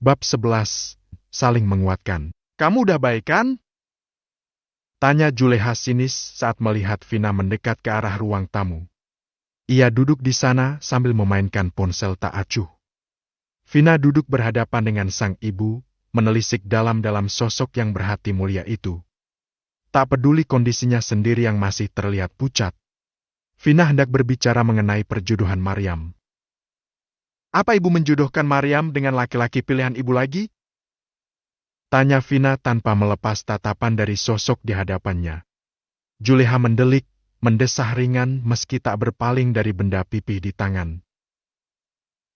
Bab 11. Saling menguatkan. Kamu udah baik kan? Tanya Juleha sinis saat melihat Vina mendekat ke arah ruang tamu. Ia duduk di sana sambil memainkan ponsel tak acuh. Vina duduk berhadapan dengan sang ibu, menelisik dalam-dalam sosok yang berhati mulia itu. Tak peduli kondisinya sendiri yang masih terlihat pucat. Vina hendak berbicara mengenai perjodohan Maryam. Apa ibu menjodohkan Maryam dengan laki-laki pilihan ibu lagi? Tanya Vina tanpa melepas tatapan dari sosok di hadapannya. Juleha mendelik, mendesah ringan meski tak berpaling dari benda pipih di tangan.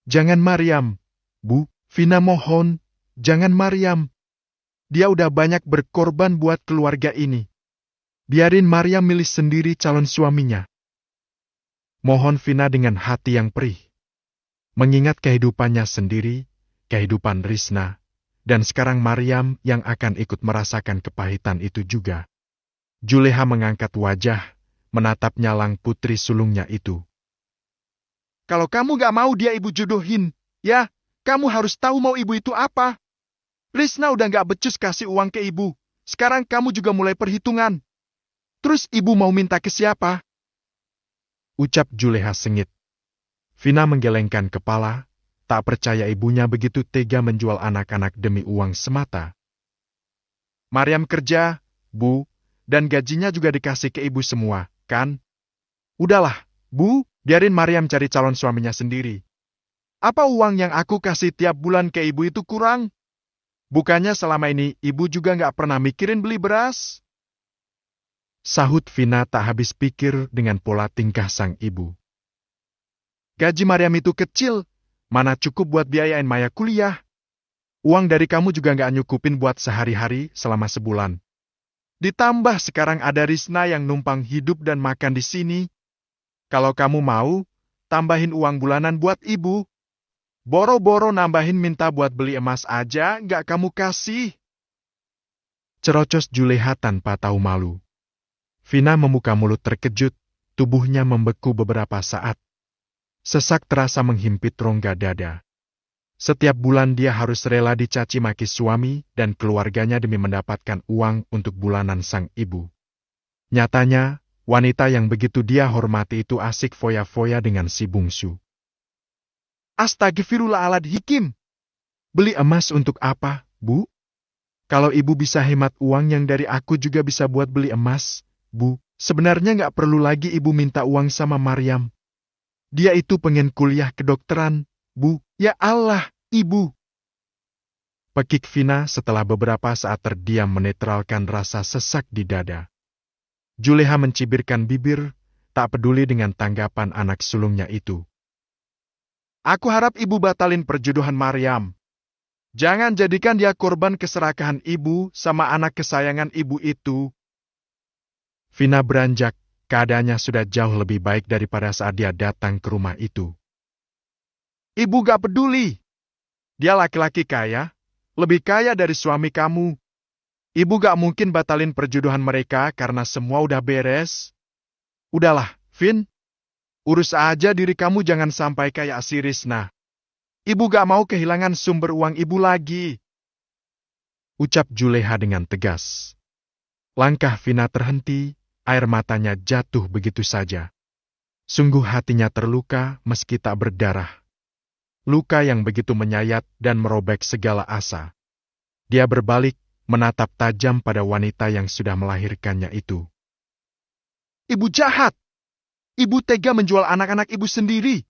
Jangan Maryam, Bu, Vina mohon, jangan Maryam. Dia udah banyak berkorban buat keluarga ini. Biarin Maryam milih sendiri calon suaminya. Mohon Vina dengan hati yang perih. Mengingat kehidupannya sendiri, kehidupan Risna, dan sekarang Maryam yang akan ikut merasakan kepahitan itu juga. Juleha mengangkat wajah, menatap nyalang putri sulungnya itu. Kalau kamu gak mau dia ibu jodohin, ya, kamu harus tahu mau ibu itu apa. Risna udah gak becus kasih uang ke ibu, sekarang kamu juga mulai perhitungan. Terus ibu mau minta ke siapa? Ucap Juleha sengit. Vina menggelengkan kepala, tak percaya ibunya begitu tega menjual anak-anak demi uang semata. Maryam kerja, Bu, dan gajinya juga dikasih ke ibu semua, kan? Udahlah, Bu, biarin Maryam cari calon suaminya sendiri. Apa uang yang aku kasih tiap bulan ke ibu itu kurang? Bukannya selama ini ibu juga gak pernah mikirin beli beras? Sahut Vina tak habis pikir dengan pola tingkah sang ibu. Gaji Maryam itu kecil, mana cukup buat biayain Maya kuliah. Uang dari kamu juga gak nyukupin buat sehari-hari selama sebulan. Ditambah sekarang ada Risna yang numpang hidup dan makan di sini. Kalau kamu mau, tambahin uang bulanan buat ibu. Boro-boro nambahin minta buat beli emas aja gak kamu kasih. Cerocos Juleha tanpa tahu malu. Vina membuka mulut terkejut, tubuhnya membeku beberapa saat. Sesak terasa menghimpit rongga dada. Setiap bulan dia harus rela dicaci maki suami dan keluarganya demi mendapatkan uang untuk bulanan sang ibu. Nyatanya, wanita yang begitu dia hormati itu asik foya-foya dengan si bungsu. Astagfirullahaladzim. Beli emas untuk apa, Bu? Kalau ibu bisa hemat uang yang dari aku juga bisa buat beli emas, Bu. Sebenarnya nggak perlu lagi ibu minta uang sama Maryam. Dia itu pengen kuliah kedokteran, Bu. Ya Allah, Ibu. Pekik Vina setelah beberapa saat terdiam menetralkan rasa sesak di dada. Juleha mencibirkan bibir, tak peduli dengan tanggapan anak sulungnya itu. Aku harap ibu batalin perjodohan Maryam. Jangan jadikan dia korban keserakahan ibu sama anak kesayangan ibu itu. Vina beranjak. Keadaannya sudah jauh lebih baik daripada saat dia datang ke rumah itu. Ibu gak peduli. Dia laki-laki kaya, lebih kaya dari suami kamu. Ibu gak mungkin batalin perjodohan mereka karena semua udah beres. Udahlah, Vin. Urus aja diri kamu jangan sampai kayak si Risna. Ibu gak mau kehilangan sumber uang ibu lagi. Ucap Juleha dengan tegas. Langkah Vina terhenti. Air matanya jatuh begitu saja. Sungguh hatinya terluka meski tak berdarah. Luka yang begitu menyayat dan merobek segala asa. Dia berbalik, menatap tajam pada wanita yang sudah melahirkannya itu. Ibu jahat! Ibu tega menjual anak-anak ibu sendiri!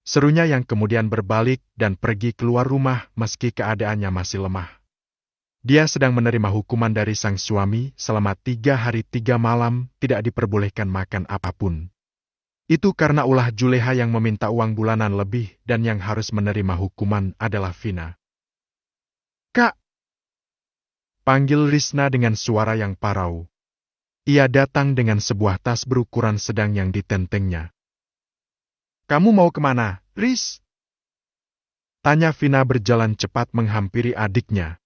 Serunya yang kemudian berbalik dan pergi keluar rumah meski keadaannya masih lemah. Dia sedang menerima hukuman dari sang suami selama 3 hari 3 malam tidak diperbolehkan makan apapun. Itu karena ulah Juleha yang meminta uang bulanan lebih dan yang harus menerima hukuman adalah Vina. Kak! Panggil Risna dengan suara yang parau. Ia datang dengan sebuah tas berukuran sedang yang ditentengnya. Kamu mau kemana, Ris? Tanya Vina berjalan cepat menghampiri adiknya.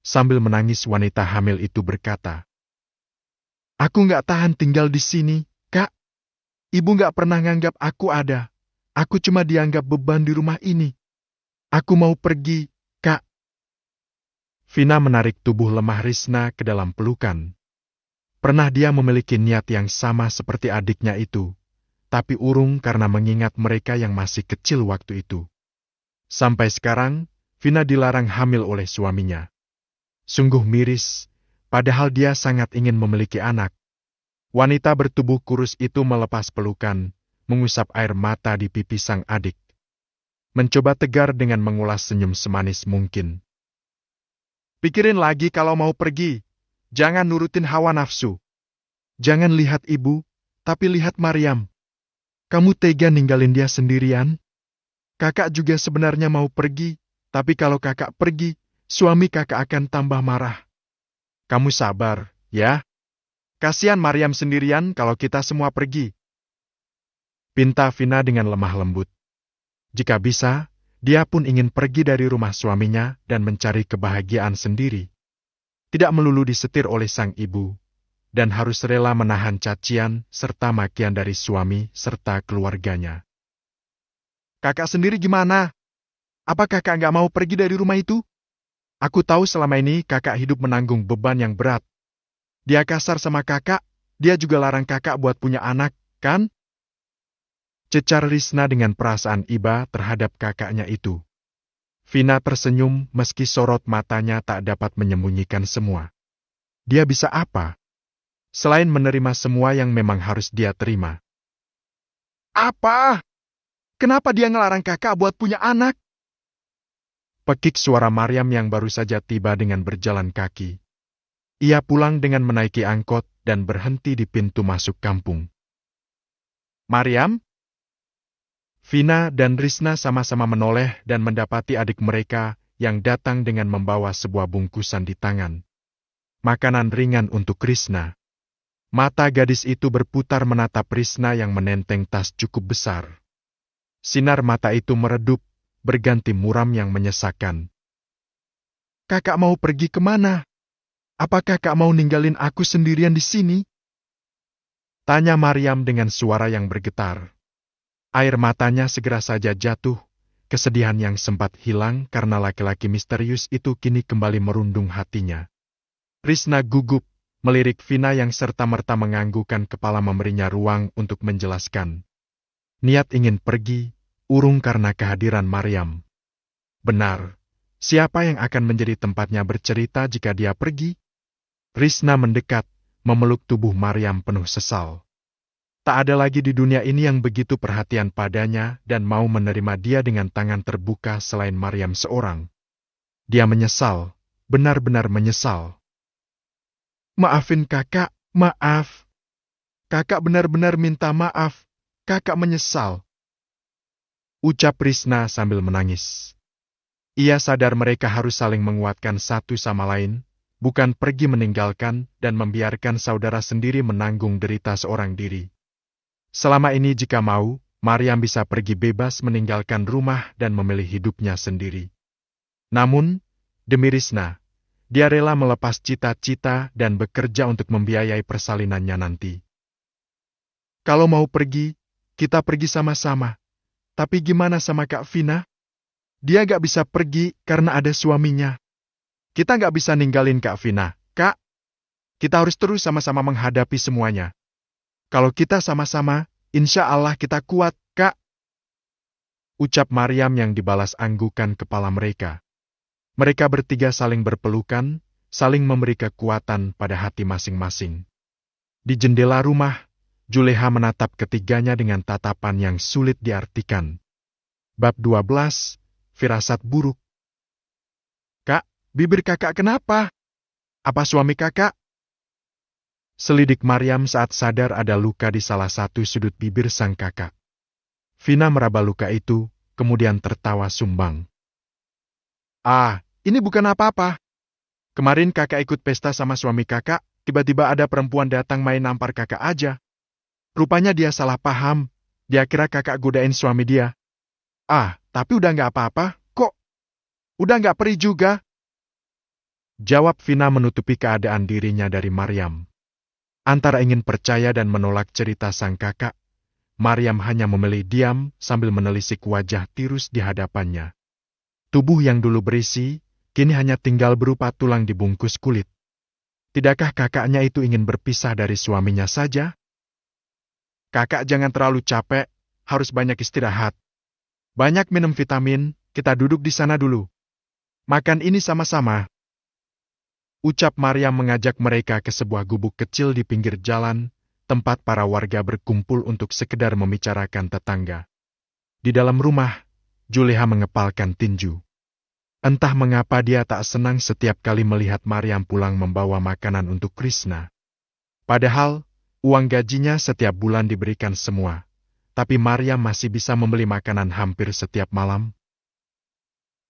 Sambil menangis wanita hamil itu berkata, Aku gak tahan tinggal di sini, Kak. Ibu gak pernah nganggap aku ada. Aku cuma dianggap beban di rumah ini. Aku mau pergi, Kak. Vina menarik tubuh lemah Risna ke dalam pelukan. Pernah dia memiliki niat yang sama seperti adiknya itu, tapi urung karena mengingat mereka yang masih kecil waktu itu. Sampai sekarang, Vina dilarang hamil oleh suaminya. Sungguh miris, padahal dia sangat ingin memiliki anak. Wanita bertubuh kurus itu melepas pelukan, mengusap air mata di pipi sang adik. Mencoba tegar dengan mengulas senyum semanis mungkin. Pikirin lagi kalau mau pergi. Jangan nurutin hawa nafsu. Jangan lihat ibu, tapi lihat Maryam. Kamu tega ninggalin dia sendirian? Kakak juga sebenarnya mau pergi, tapi kalau kakak pergi, suami kakak akan tambah marah. Kamu sabar, ya? Kasihan Maryam sendirian kalau kita semua pergi. Pinta Vina dengan lemah lembut. Jika bisa, dia pun ingin pergi dari rumah suaminya dan mencari kebahagiaan sendiri. Tidak melulu disetir oleh sang ibu, dan harus rela menahan cacian serta makian dari suami serta keluarganya. Kakak sendiri gimana? Apa kakak nggak mau pergi dari rumah itu? Aku tahu selama ini kakak hidup menanggung beban yang berat. Dia kasar sama kakak, dia juga larang kakak buat punya anak, kan? Cecar Risna dengan perasaan iba terhadap kakaknya itu. Vina tersenyum meski sorot matanya tak dapat menyembunyikan semua. Dia bisa apa? Selain menerima semua yang memang harus dia terima. Apa? Kenapa dia ngelarang kakak buat punya anak? Pekik suara Maryam yang baru saja tiba dengan berjalan kaki. Ia pulang dengan menaiki angkot dan berhenti di pintu masuk kampung. Maryam? Vina dan Risna sama-sama menoleh dan mendapati adik mereka yang datang dengan membawa sebuah bungkusan di tangan. Makanan ringan untuk Risna. Mata gadis itu berputar menatap Risna yang menenteng tas cukup besar. Sinar mata itu meredup, berganti muram yang menyesakkan. Kakak mau pergi kemana? Apa kakak mau ninggalin aku sendirian di sini? Tanya Maryam dengan suara yang bergetar. Air matanya segera saja jatuh, kesedihan yang sempat hilang karena laki-laki misterius itu kini kembali merundung hatinya. Risna gugup, melirik Vina yang serta-merta menganggukkan kepala memberinya ruang untuk menjelaskan. Niat ingin pergi, urung karena kehadiran Maryam. Benar, siapa yang akan menjadi tempatnya bercerita jika dia pergi? Risna mendekat, memeluk tubuh Maryam penuh sesal. Tak ada lagi di dunia ini yang begitu perhatian padanya dan mau menerima dia dengan tangan terbuka selain Maryam seorang. Dia menyesal, benar-benar menyesal. Maafin kakak, maaf. Kakak benar-benar minta maaf, kakak menyesal. Ucap Risna sambil menangis. Ia sadar mereka harus saling menguatkan satu sama lain, bukan pergi meninggalkan dan membiarkan saudara sendiri menanggung derita seorang diri. Selama ini jika mau, Maryam bisa pergi bebas meninggalkan rumah dan memilih hidupnya sendiri. Namun, demi Risna, dia rela melepas cita-cita dan bekerja untuk membiayai persalinannya nanti. Kalau mau pergi, kita pergi sama-sama. Tapi gimana sama Kak Vina? Dia gak bisa pergi karena ada suaminya. Kita gak bisa ninggalin Kak Vina, Kak. Kita harus terus sama-sama menghadapi semuanya. Kalau kita sama-sama, insya Allah kita kuat, Kak. Ucap Maryam yang dibalas anggukan kepala mereka. Mereka bertiga saling berpelukan, saling memberi kekuatan pada hati masing-masing. Di jendela rumah, Juleha menatap ketiganya dengan tatapan yang sulit diartikan. Bab 12, Firasat Buruk. Kak, bibir kakak kenapa? Apa suami kakak? Selidik Maryam saat sadar ada luka di salah satu sudut bibir sang kakak. Vina meraba luka itu, kemudian tertawa sumbang. Ah, ini bukan apa-apa. Kemarin kakak ikut pesta sama suami kakak, tiba-tiba ada perempuan datang main nampar kakak aja. Rupanya dia salah paham, dia kira kakak godain suami dia. Ah, tapi udah nggak apa-apa, kok. Udah nggak perih juga. Jawab Vina menutupi keadaan dirinya dari Maryam. Antara ingin percaya dan menolak cerita sang kakak, Maryam hanya memilih diam sambil menelisik wajah tirus di hadapannya. Tubuh yang dulu berisi, kini hanya tinggal berupa tulang dibungkus kulit. Tidakkah kakaknya itu ingin berpisah dari suaminya saja? Kakak jangan terlalu capek, harus banyak istirahat. Banyak minum vitamin, kita duduk di sana dulu. Makan ini sama-sama. Ucap Maryam mengajak mereka ke sebuah gubuk kecil di pinggir jalan, tempat para warga berkumpul untuk sekedar membicarakan tetangga. Di dalam rumah, Juleha mengepalkan tinju. Entah mengapa dia tak senang setiap kali melihat Maryam pulang membawa makanan untuk Krishna. Padahal, uang gajinya setiap bulan diberikan semua. Tapi Maryam masih bisa membeli makanan hampir setiap malam.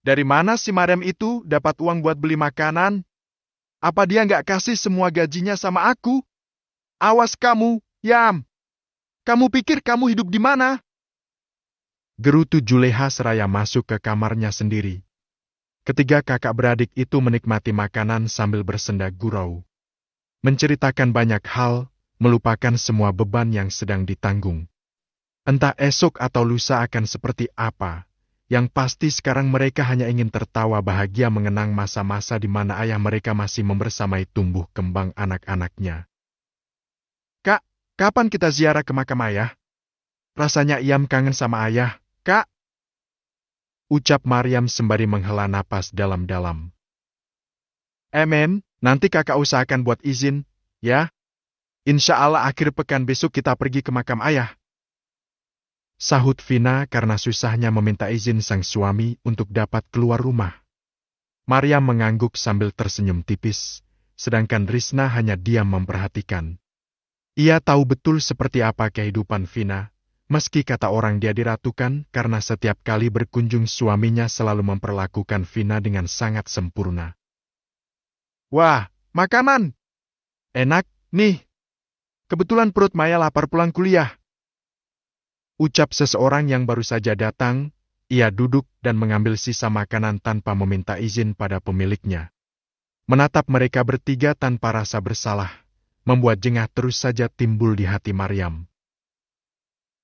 Dari mana si Maryam itu dapat uang buat beli makanan? Apa dia nggak kasih semua gajinya sama aku? Awas kamu, Yam! Kamu pikir kamu hidup di mana? Gerutu Juleha seraya masuk ke kamarnya sendiri. Ketiga kakak beradik itu menikmati makanan sambil bersenda gurau. Menceritakan banyak hal, melupakan semua beban yang sedang ditanggung. Entah esok atau lusa akan seperti apa. Yang pasti sekarang mereka hanya ingin tertawa bahagia mengenang masa-masa di mana ayah mereka masih membersamai tumbuh kembang anak-anaknya. Kak, kapan kita ziarah ke makam ayah? Rasanya Iam kangen sama ayah, Kak. Ucap Maryam sembari menghela napas dalam-dalam. Men, nanti kakak usahakan buat izin, ya? Insya Allah akhir pekan besok kita pergi ke makam ayah. Sahut Vina karena susahnya meminta izin sang suami untuk dapat keluar rumah. Maryam mengangguk sambil tersenyum tipis, sedangkan Risna hanya diam memperhatikan. Ia tahu betul seperti apa kehidupan Vina, meski kata orang dia diratukan karena setiap kali berkunjung suaminya selalu memperlakukan Vina dengan sangat sempurna. Wah, makanan! Enak, nih. Kebetulan perut Maya lapar pulang kuliah. Ucap seseorang yang baru saja datang, ia duduk dan mengambil sisa makanan tanpa meminta izin pada pemiliknya. Menatap mereka bertiga tanpa rasa bersalah, membuat jengah terus saja timbul di hati Maryam.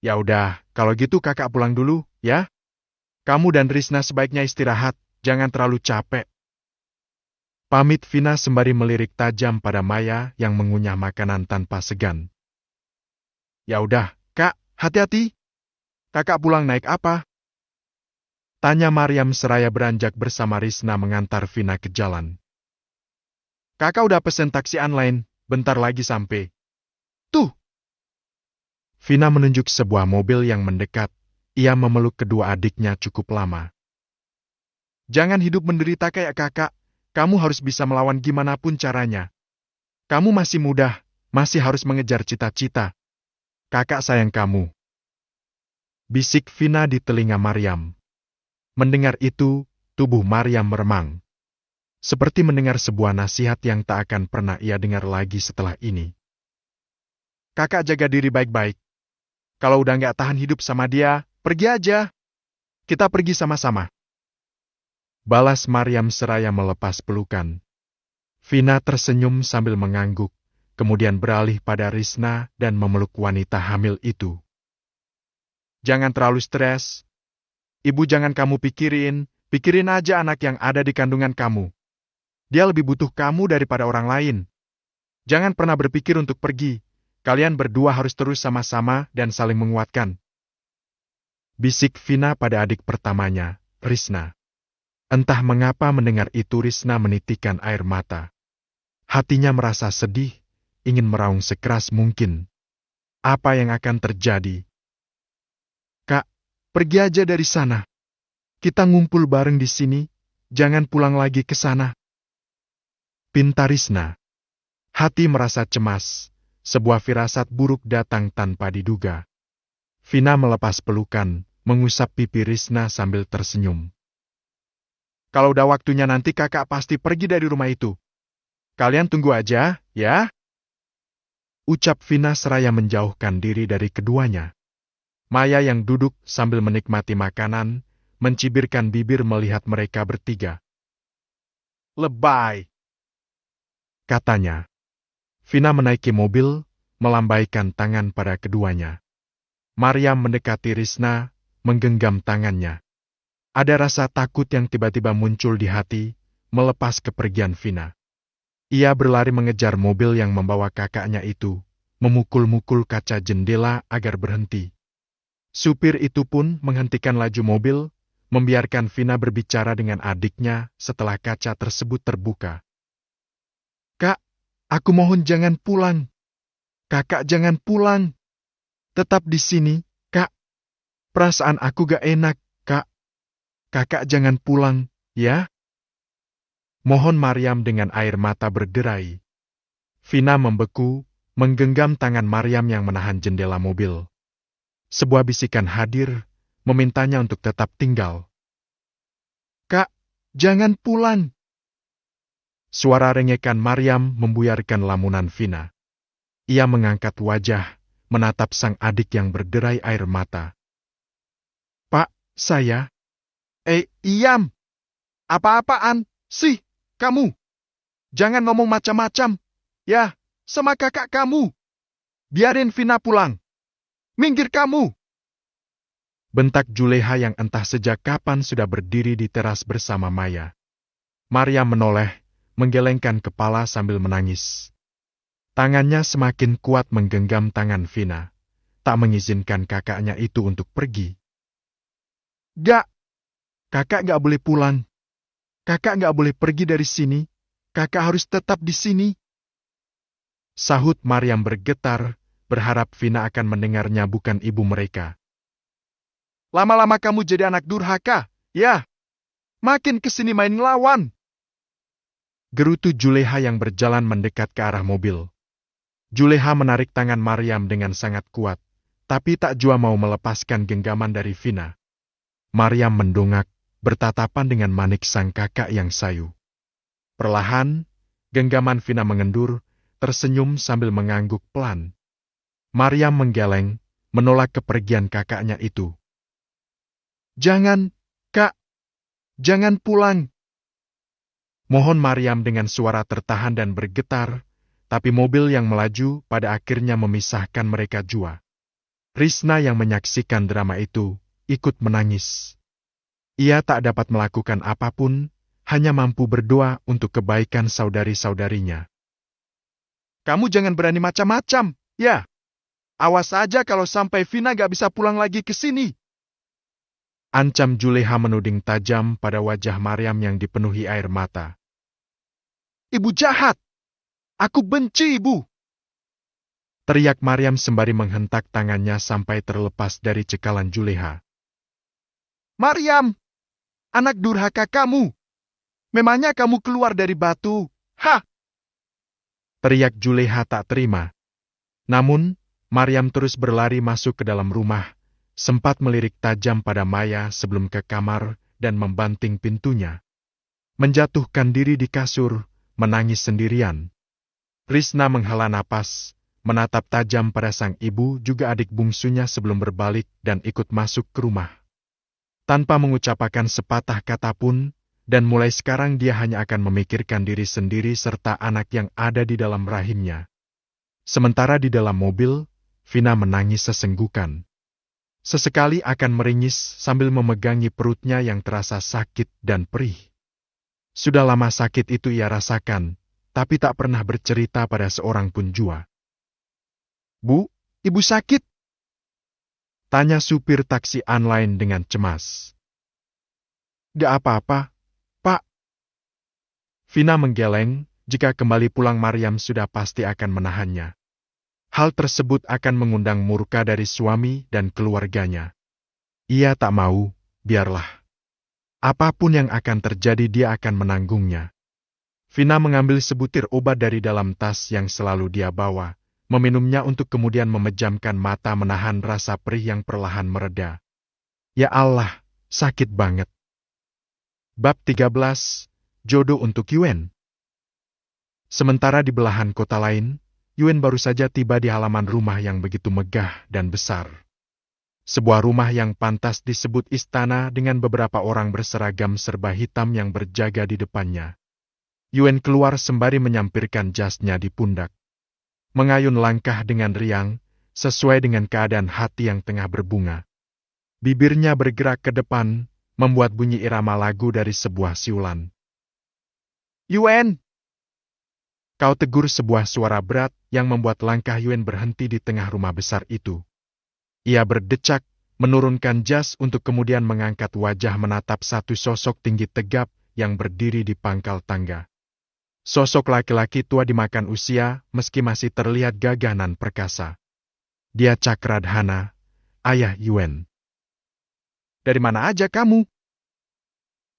Ya udah, kalau gitu kakak pulang dulu, ya? Kamu dan Risna sebaiknya istirahat, jangan terlalu capek. Pamit Vina sembari melirik tajam pada Maya yang mengunyah makanan tanpa segan. Ya udah, Kak, hati-hati. Kakak pulang naik apa? Tanya Maryam seraya beranjak bersama Risna mengantar Vina ke jalan. Kakak udah pesen taksi online, bentar lagi sampai. Tuh! Vina menunjuk sebuah mobil yang mendekat. Ia memeluk kedua adiknya cukup lama. Jangan hidup menderita kayak kakak, kamu harus bisa melawan gimana pun caranya. Kamu masih muda, masih harus mengejar cita-cita. Kakak sayang kamu. Bisik Vina di telinga Maryam. Mendengar itu, tubuh Maryam meremang. Seperti mendengar sebuah nasihat yang tak akan pernah ia dengar lagi setelah ini. Kakak jaga diri baik-baik. Kalau udah nggak tahan hidup sama dia, pergi aja. Kita pergi sama-sama. Balas Maryam seraya melepas pelukan. Vina tersenyum sambil mengangguk, kemudian beralih pada Risna dan memeluk wanita hamil itu. Jangan terlalu stres. Ibu jangan kamu pikirin aja anak yang ada di kandungan kamu. Dia lebih butuh kamu daripada orang lain. Jangan pernah berpikir untuk pergi. Kalian berdua harus terus sama-sama dan saling menguatkan. Bisik Vina pada adik pertamanya, Risna. Entah mengapa mendengar itu Risna menitikkan air mata. Hatinya merasa sedih, ingin meraung sekeras mungkin. Apa yang akan terjadi? Kak, pergi aja dari sana. Kita ngumpul bareng di sini, jangan pulang lagi ke sana. Pinta Risna. Hati merasa cemas, sebuah firasat buruk datang tanpa diduga. Vina melepas pelukan, mengusap pipi Risna sambil tersenyum. Kalau udah waktunya nanti kakak pasti pergi dari rumah itu. Kalian tunggu aja, ya? Ucap Vina seraya menjauhkan diri dari keduanya. Maya yang duduk sambil menikmati makanan, mencibirkan bibir melihat mereka bertiga. Lebay, katanya. Vina menaiki mobil, melambaikan tangan pada keduanya. Maryam mendekati Risna, menggenggam tangannya. Ada rasa takut yang tiba-tiba muncul di hati, melepas kepergian Vina. Ia berlari mengejar mobil yang membawa kakaknya itu, memukul-mukul kaca jendela agar berhenti. Supir itu pun menghentikan laju mobil, membiarkan Vina berbicara dengan adiknya setelah kaca tersebut terbuka. "Kak, aku mohon jangan pulang. Kakak jangan pulang. Tetap di sini, Kak. Perasaan aku gak enak, Kak. Kakak jangan pulang, ya?" Mohon Maryam dengan air mata berderai. Vina membeku, menggenggam tangan Maryam yang menahan jendela mobil. Sebuah bisikan hadir, memintanya untuk tetap tinggal. "Kak, jangan pulang." Suara rengekan Maryam membuyarkan lamunan Vina. Ia mengangkat wajah, menatap sang adik yang berderai air mata. "Pak, saya..." Iyam! Apa-apaan sih kamu? Jangan ngomong macam-macam, ya, sama kakak kamu. Biarin Vina pulang. Minggir kamu!" Bentak Juleha yang entah sejak kapan sudah berdiri di teras bersama Maya. Maryam menoleh, menggelengkan kepala sambil menangis. Tangannya semakin kuat menggenggam tangan Vina, tak mengizinkan kakaknya itu untuk pergi. "Gak, kakak gak boleh pulang. Kakak gak boleh pergi dari sini. Kakak harus tetap di sini." Sahut Maryam bergetar, berharap Vina akan mendengarnya bukan ibu mereka. "Lama-lama kamu jadi anak durhaka, ya? Makin kesini main lawan." Gerutu Juleha yang berjalan mendekat ke arah mobil. Juleha menarik tangan Maryam dengan sangat kuat, tapi tak jua mau melepaskan genggaman dari Vina. Maryam mendongak, bertatapan dengan Manik sang kakak yang sayu. Perlahan, genggaman Vina mengendur, tersenyum sambil mengangguk pelan. Maryam menggeleng, menolak kepergian kakaknya itu. "Jangan, Kak. Jangan pulang." Mohon Maryam dengan suara tertahan dan bergetar, tapi mobil yang melaju pada akhirnya memisahkan mereka jua. Risna yang menyaksikan drama itu, ikut menangis. Ia tak dapat melakukan apapun, hanya mampu berdoa untuk kebaikan saudari-saudarinya. "Kamu jangan berani macam-macam, ya? Awas aja kalau sampai Vina gak bisa pulang lagi ke sini." Ancam Juleha menuding tajam pada wajah Maryam yang dipenuhi air mata. "Ibu jahat! Aku benci ibu!" Teriak Maryam sembari menghentak tangannya sampai terlepas dari cekalan Juleha. "Maryam! Anak durhaka kamu! Memangnya kamu keluar dari batu? Hah!" Teriak Juleha tak terima. Namun, Maryam terus berlari masuk ke dalam rumah, sempat melirik tajam pada Maya sebelum ke kamar dan membanting pintunya. Menjatuhkan diri di kasur, menangis sendirian. Risna menghela napas, menatap tajam pada sang ibu juga adik bungsunya sebelum berbalik dan ikut masuk ke rumah. Tanpa mengucapkan sepatah kata pun, dan mulai sekarang dia hanya akan memikirkan diri sendiri serta anak yang ada di dalam rahimnya. Sementara di dalam mobil, Vina menangis sesenggukan. Sesekali akan meringis sambil memegangi perutnya yang terasa sakit dan perih. Sudah lama sakit itu ia rasakan, tapi tak pernah bercerita pada seorang pun jua. "Bu, ibu sakit?" tanya supir taksi online dengan cemas. "Gak apa-apa, Pak." Vina menggeleng, jika kembali pulang Maryam sudah pasti akan menahannya. Hal tersebut akan mengundang murka dari suami dan keluarganya. Ia tak mau, biarlah. Apapun yang akan terjadi dia akan menanggungnya. Vina mengambil sebutir obat dari dalam tas yang selalu dia bawa, meminumnya untuk kemudian memejamkan mata menahan rasa perih yang perlahan mereda. Ya Allah, sakit banget. Bab 13, Jodoh untuk Yuen. Sementara di belahan kota lain, Yuen baru saja tiba di halaman rumah yang begitu megah dan besar. Sebuah rumah yang pantas disebut istana dengan beberapa orang berseragam serba hitam yang berjaga di depannya. Yuen keluar sembari menyampirkan jasnya di pundak. Mengayun langkah dengan riang, sesuai dengan keadaan hati yang tengah berbunga. Bibirnya bergerak ke depan, membuat bunyi irama lagu dari sebuah siulan. Yuen! Kau, tegur sebuah suara berat yang membuat langkah Yuen berhenti di tengah rumah besar itu. Ia berdecak, menurunkan jas untuk kemudian mengangkat wajah menatap satu sosok tinggi tegap yang berdiri di pangkal tangga. Sosok laki-laki tua dimakan usia, meski masih terlihat gagah nan perkasa. Dia Cakradhana, ayah Yuen. Dari mana aja kamu?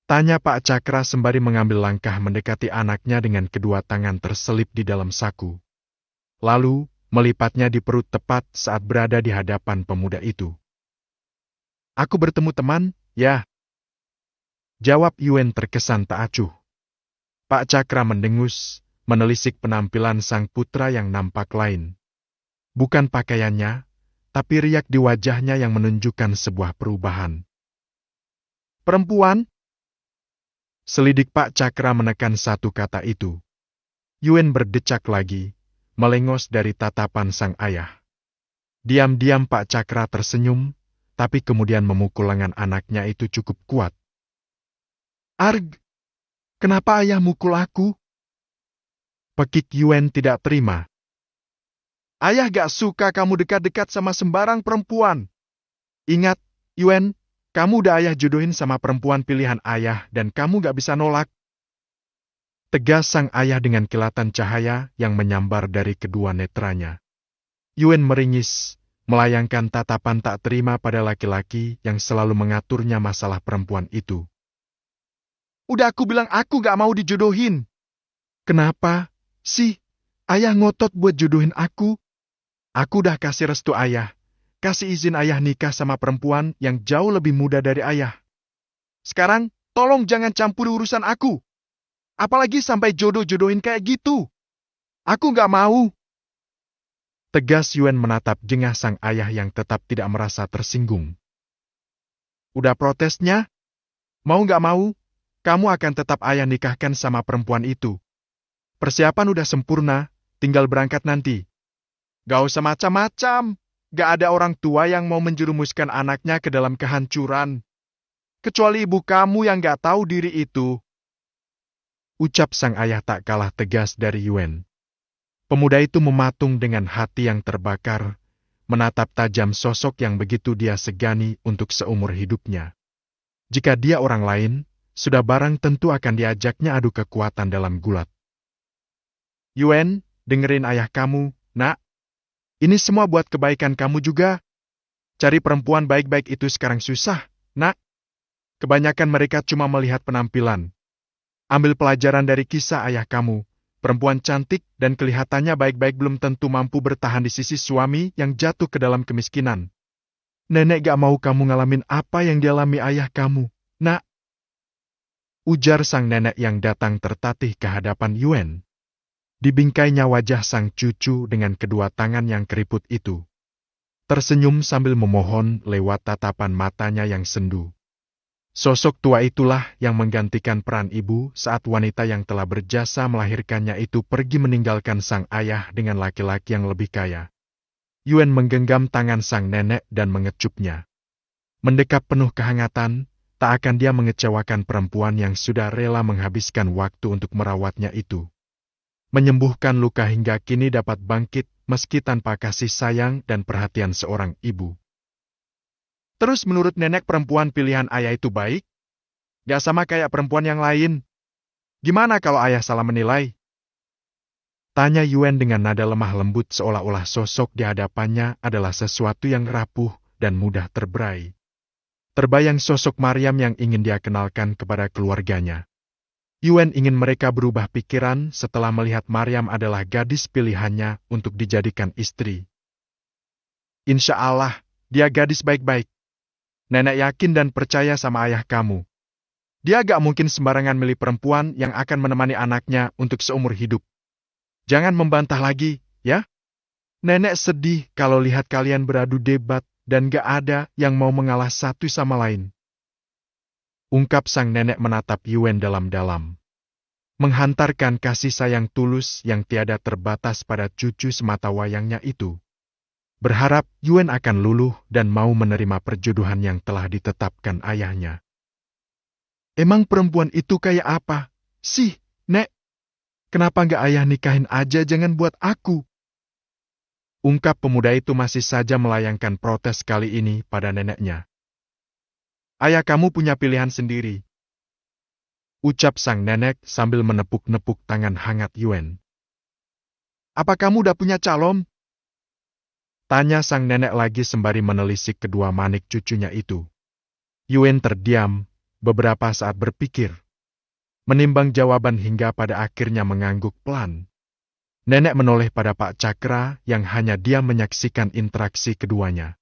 Tanya Pak Cakra sembari mengambil langkah mendekati anaknya dengan kedua tangan terselip di dalam saku. Lalu, melipatnya di perut tepat saat berada di hadapan pemuda itu. Aku bertemu teman, ya? Jawab Yuen terkesan tak acuh. Pak Cakra mendengus, menelisik penampilan sang putra yang nampak lain. Bukan pakaiannya, tapi riak di wajahnya yang menunjukkan sebuah perubahan. Perempuan? Selidik Pak Cakra menekan satu kata itu. Yuen berdecak lagi, melengos dari tatapan sang ayah. Diam-diam Pak Cakra tersenyum, tapi kemudian memukul lengan anaknya itu cukup kuat. Arg! Kenapa ayah mukul aku? Pekik Yuen tidak terima. Ayah gak suka kamu dekat-dekat sama sembarang perempuan. Ingat, Yuen, kamu udah ayah jodohin sama perempuan pilihan ayah dan kamu gak bisa nolak. Tegas sang ayah dengan kilatan cahaya yang menyambar dari kedua netranya. Yuen meringis, melayangkan tatapan tak terima pada laki-laki yang selalu mengaturnya masalah perempuan itu. Udah aku bilang aku gak mau dijodohin. Kenapa sih ayah ngotot buat jodohin aku? Aku udah kasih restu ayah. Kasih izin ayah nikah sama perempuan yang jauh lebih muda dari ayah. Sekarang, tolong jangan campuri urusan aku. Apalagi sampai jodoh-jodohin kayak gitu. Aku gak mau. Tegas Yuen menatap jengah sang ayah yang tetap tidak merasa tersinggung. Udah protesnya? Mau gak mau, kamu akan tetap ayah nikahkan sama perempuan itu. Persiapan udah sempurna, tinggal berangkat nanti. Gak usah macam-macam. Gak ada orang tua yang mau menjerumuskan anaknya ke dalam kehancuran. Kecuali ibu kamu yang gak tahu diri itu. Ucap sang ayah tak kalah tegas dari Yuen. Pemuda itu mematung dengan hati yang terbakar, menatap tajam sosok yang begitu dia segani untuk seumur hidupnya. Jika dia orang lain, sudah barang tentu akan diajaknya adu kekuatan dalam gulat. Yuen, dengerin ayah kamu, nak. Ini semua buat kebaikan kamu juga. Cari perempuan baik-baik itu sekarang susah, nak. Kebanyakan mereka cuma melihat penampilan. Ambil pelajaran dari kisah ayah kamu. Perempuan cantik dan kelihatannya baik-baik belum tentu mampu bertahan di sisi suami yang jatuh ke dalam kemiskinan. Nenek gak mau kamu ngalamin apa yang dialami ayah kamu, nak. Ujar sang nenek yang datang tertatih ke hadapan Yuen. Dibingkainya wajah sang cucu dengan kedua tangan yang keriput itu. Tersenyum sambil memohon lewat tatapan matanya yang sendu. Sosok tua itulah yang menggantikan peran ibu saat wanita yang telah berjasa melahirkannya itu pergi meninggalkan sang ayah dengan laki-laki yang lebih kaya. Yuen menggenggam tangan sang nenek dan mengecupnya. Mendekap penuh kehangatan, tak akan dia mengecewakan perempuan yang sudah rela menghabiskan waktu untuk merawatnya itu. Menyembuhkan luka hingga kini dapat bangkit meski tanpa kasih sayang dan perhatian seorang ibu. Terus menurut nenek perempuan pilihan ayah itu baik? Gak sama kayak perempuan yang lain. Gimana kalau ayah salah menilai? Tanya Yuen dengan nada lemah lembut seolah-olah sosok di hadapannya adalah sesuatu yang rapuh dan mudah terberai. Terbayang sosok Maryam yang ingin dia kenalkan kepada keluarganya. Yuen ingin mereka berubah pikiran setelah melihat Maryam adalah gadis pilihannya untuk dijadikan istri. Insya Allah, dia gadis baik-baik. Nenek yakin dan percaya sama ayah kamu. Dia gak mungkin sembarangan milih perempuan yang akan menemani anaknya untuk seumur hidup. Jangan membantah lagi, ya? Nenek sedih kalau lihat kalian beradu debat dan gak ada yang mau mengalah satu sama lain. Ungkap sang nenek menatap Yuen dalam-dalam. Menghantarkan kasih sayang tulus yang tiada terbatas pada cucu semata wayangnya itu. Berharap Yuen akan luluh dan mau menerima perjodohan yang telah ditetapkan ayahnya. Emang perempuan itu kayak apa? Sih, Nek. Kenapa nggak ayah nikahin aja, jangan buat aku? Ungkap pemuda itu masih saja melayangkan protes kali ini pada neneknya. Ayah kamu punya pilihan sendiri. Ucap sang nenek sambil menepuk-nepuk tangan hangat Yuen. Apa kamu udah punya calon? Tanya sang nenek lagi sembari menelisik kedua manik cucunya itu. Yuen terdiam, beberapa saat berpikir. Menimbang jawaban hingga pada akhirnya mengangguk pelan. Nenek menoleh pada Pak Cakra yang hanya diam menyaksikan interaksi keduanya.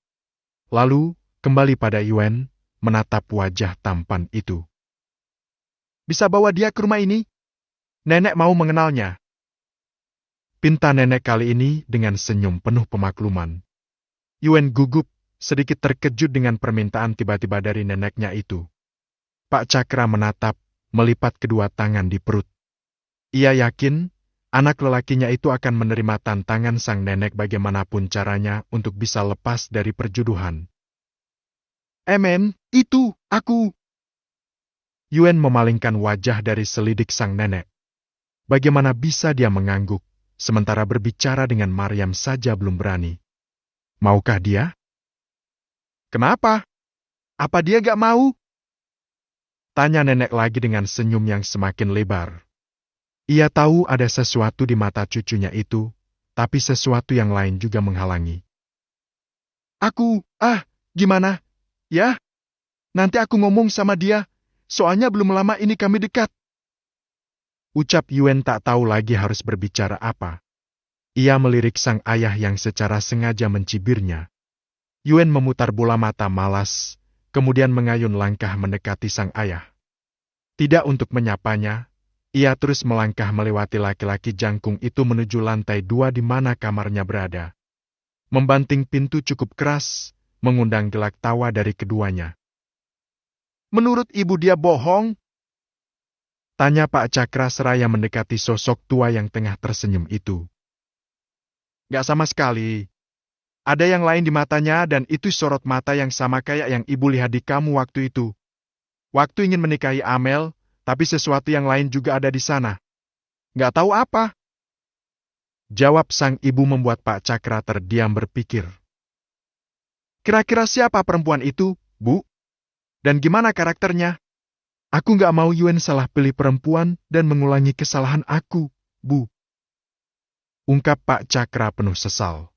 Lalu, kembali pada Yuen, menatap wajah tampan itu. Bisa bawa dia ke rumah ini? Nenek mau mengenalnya. Pinta nenek kali ini dengan senyum penuh pemakluman. Yuen gugup, sedikit terkejut dengan permintaan tiba-tiba dari neneknya itu. Pak Cakra menatap, melipat kedua tangan di perut. Ia yakin, anak lelakinya itu akan menerima tantangan sang nenek bagaimanapun caranya untuk bisa lepas dari perjuduhan. Men, itu, aku. Yuen memalingkan wajah dari selidik sang nenek. Bagaimana bisa dia mengangguk, sementara berbicara dengan Maryam saja belum berani. Maukah dia? Kenapa? Apa dia gak mau? Tanya nenek lagi dengan senyum yang semakin lebar. Ia tahu ada sesuatu di mata cucunya itu, tapi sesuatu yang lain juga menghalangi. Gimana? Ya? Nanti aku ngomong sama dia, soalnya belum lama ini kami dekat. Ucap Yuen tak tahu lagi harus berbicara apa. Ia melirik sang ayah yang secara sengaja mencibirnya. Yuen memutar bola mata malas, kemudian mengayun langkah mendekati sang ayah. Tidak untuk menyapanya, ia terus melangkah melewati laki-laki jangkung itu menuju lantai 2 di mana kamarnya berada. Membanting pintu cukup keras, mengundang gelak tawa dari keduanya. Menurut ibu dia bohong? Tanya Pak Cakra seraya mendekati sosok tua yang tengah tersenyum itu. Gak sama sekali. Ada yang lain di matanya dan itu sorot mata yang sama kayak yang ibu lihat di kamu waktu itu. Waktu ingin menikahi Amel, tapi sesuatu yang lain juga ada di sana. Gak tahu apa. Jawab sang ibu membuat Pak Cakra terdiam berpikir. Kira-kira siapa perempuan itu, Bu? Dan gimana karakternya? Aku gak mau Yuen salah pilih perempuan dan mengulangi kesalahan aku, Bu. Ungkap Pak Cakra penuh sesal.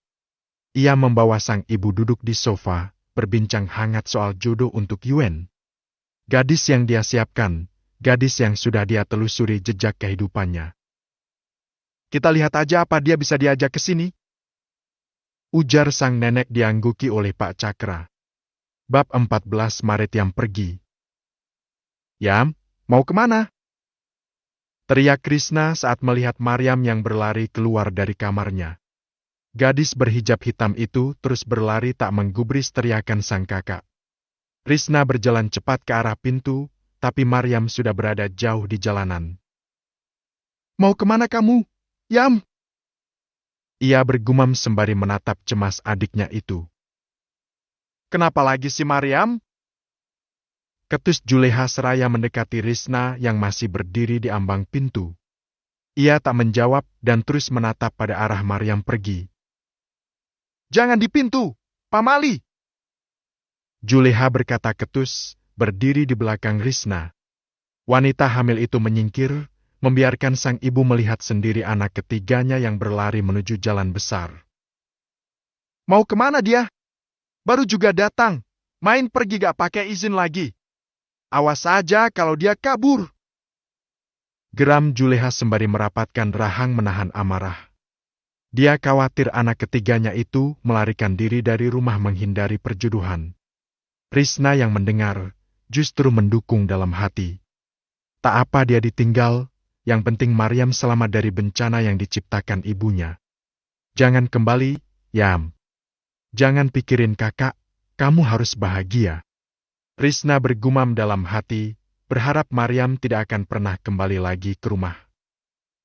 Ia membawa sang ibu duduk di sofa, berbincang hangat soal jodoh untuk Yuen. Gadis yang dia siapkan, gadis yang sudah dia telusuri jejak kehidupannya. Kita lihat aja apa dia bisa diajak ke sini. Ujar sang nenek diangguki oleh Pak Cakra. Bab 14 Maret yang pergi. Yam, mau kemana? Teriak Krishna saat melihat Maryam yang berlari keluar dari kamarnya. Gadis berhijab hitam itu terus berlari tak menggubris teriakan sang kakak. Krishna berjalan cepat ke arah pintu, tapi Maryam sudah berada jauh di jalanan. Mau kemana kamu, Yam? Ia bergumam sembari menatap cemas adiknya itu. Kenapa lagi si Maryam? Ketus Juleha seraya mendekati Krishna yang masih berdiri di ambang pintu. Ia tak menjawab dan terus menatap pada arah Maryam pergi. Jangan di pintu, Pamali! Juleha berkata ketus, berdiri di belakang Krishna. Wanita hamil itu menyingkir, membiarkan sang ibu melihat sendiri anak ketiganya yang berlari menuju jalan besar. Mau kemana dia? Baru juga datang, main pergi gak pakai izin lagi. Awas saja kalau dia kabur. Geram Juleha sembari merapatkan rahang menahan amarah. Dia khawatir anak ketiganya itu melarikan diri dari rumah menghindari perjuduhan. Krishna yang mendengar, justru mendukung dalam hati. Tak apa dia ditinggal, yang penting Maryam selamat dari bencana yang diciptakan ibunya. Jangan kembali, Yam. Jangan pikirin kakak, kamu harus bahagia. Krishna bergumam dalam hati, berharap Maryam tidak akan pernah kembali lagi ke rumah.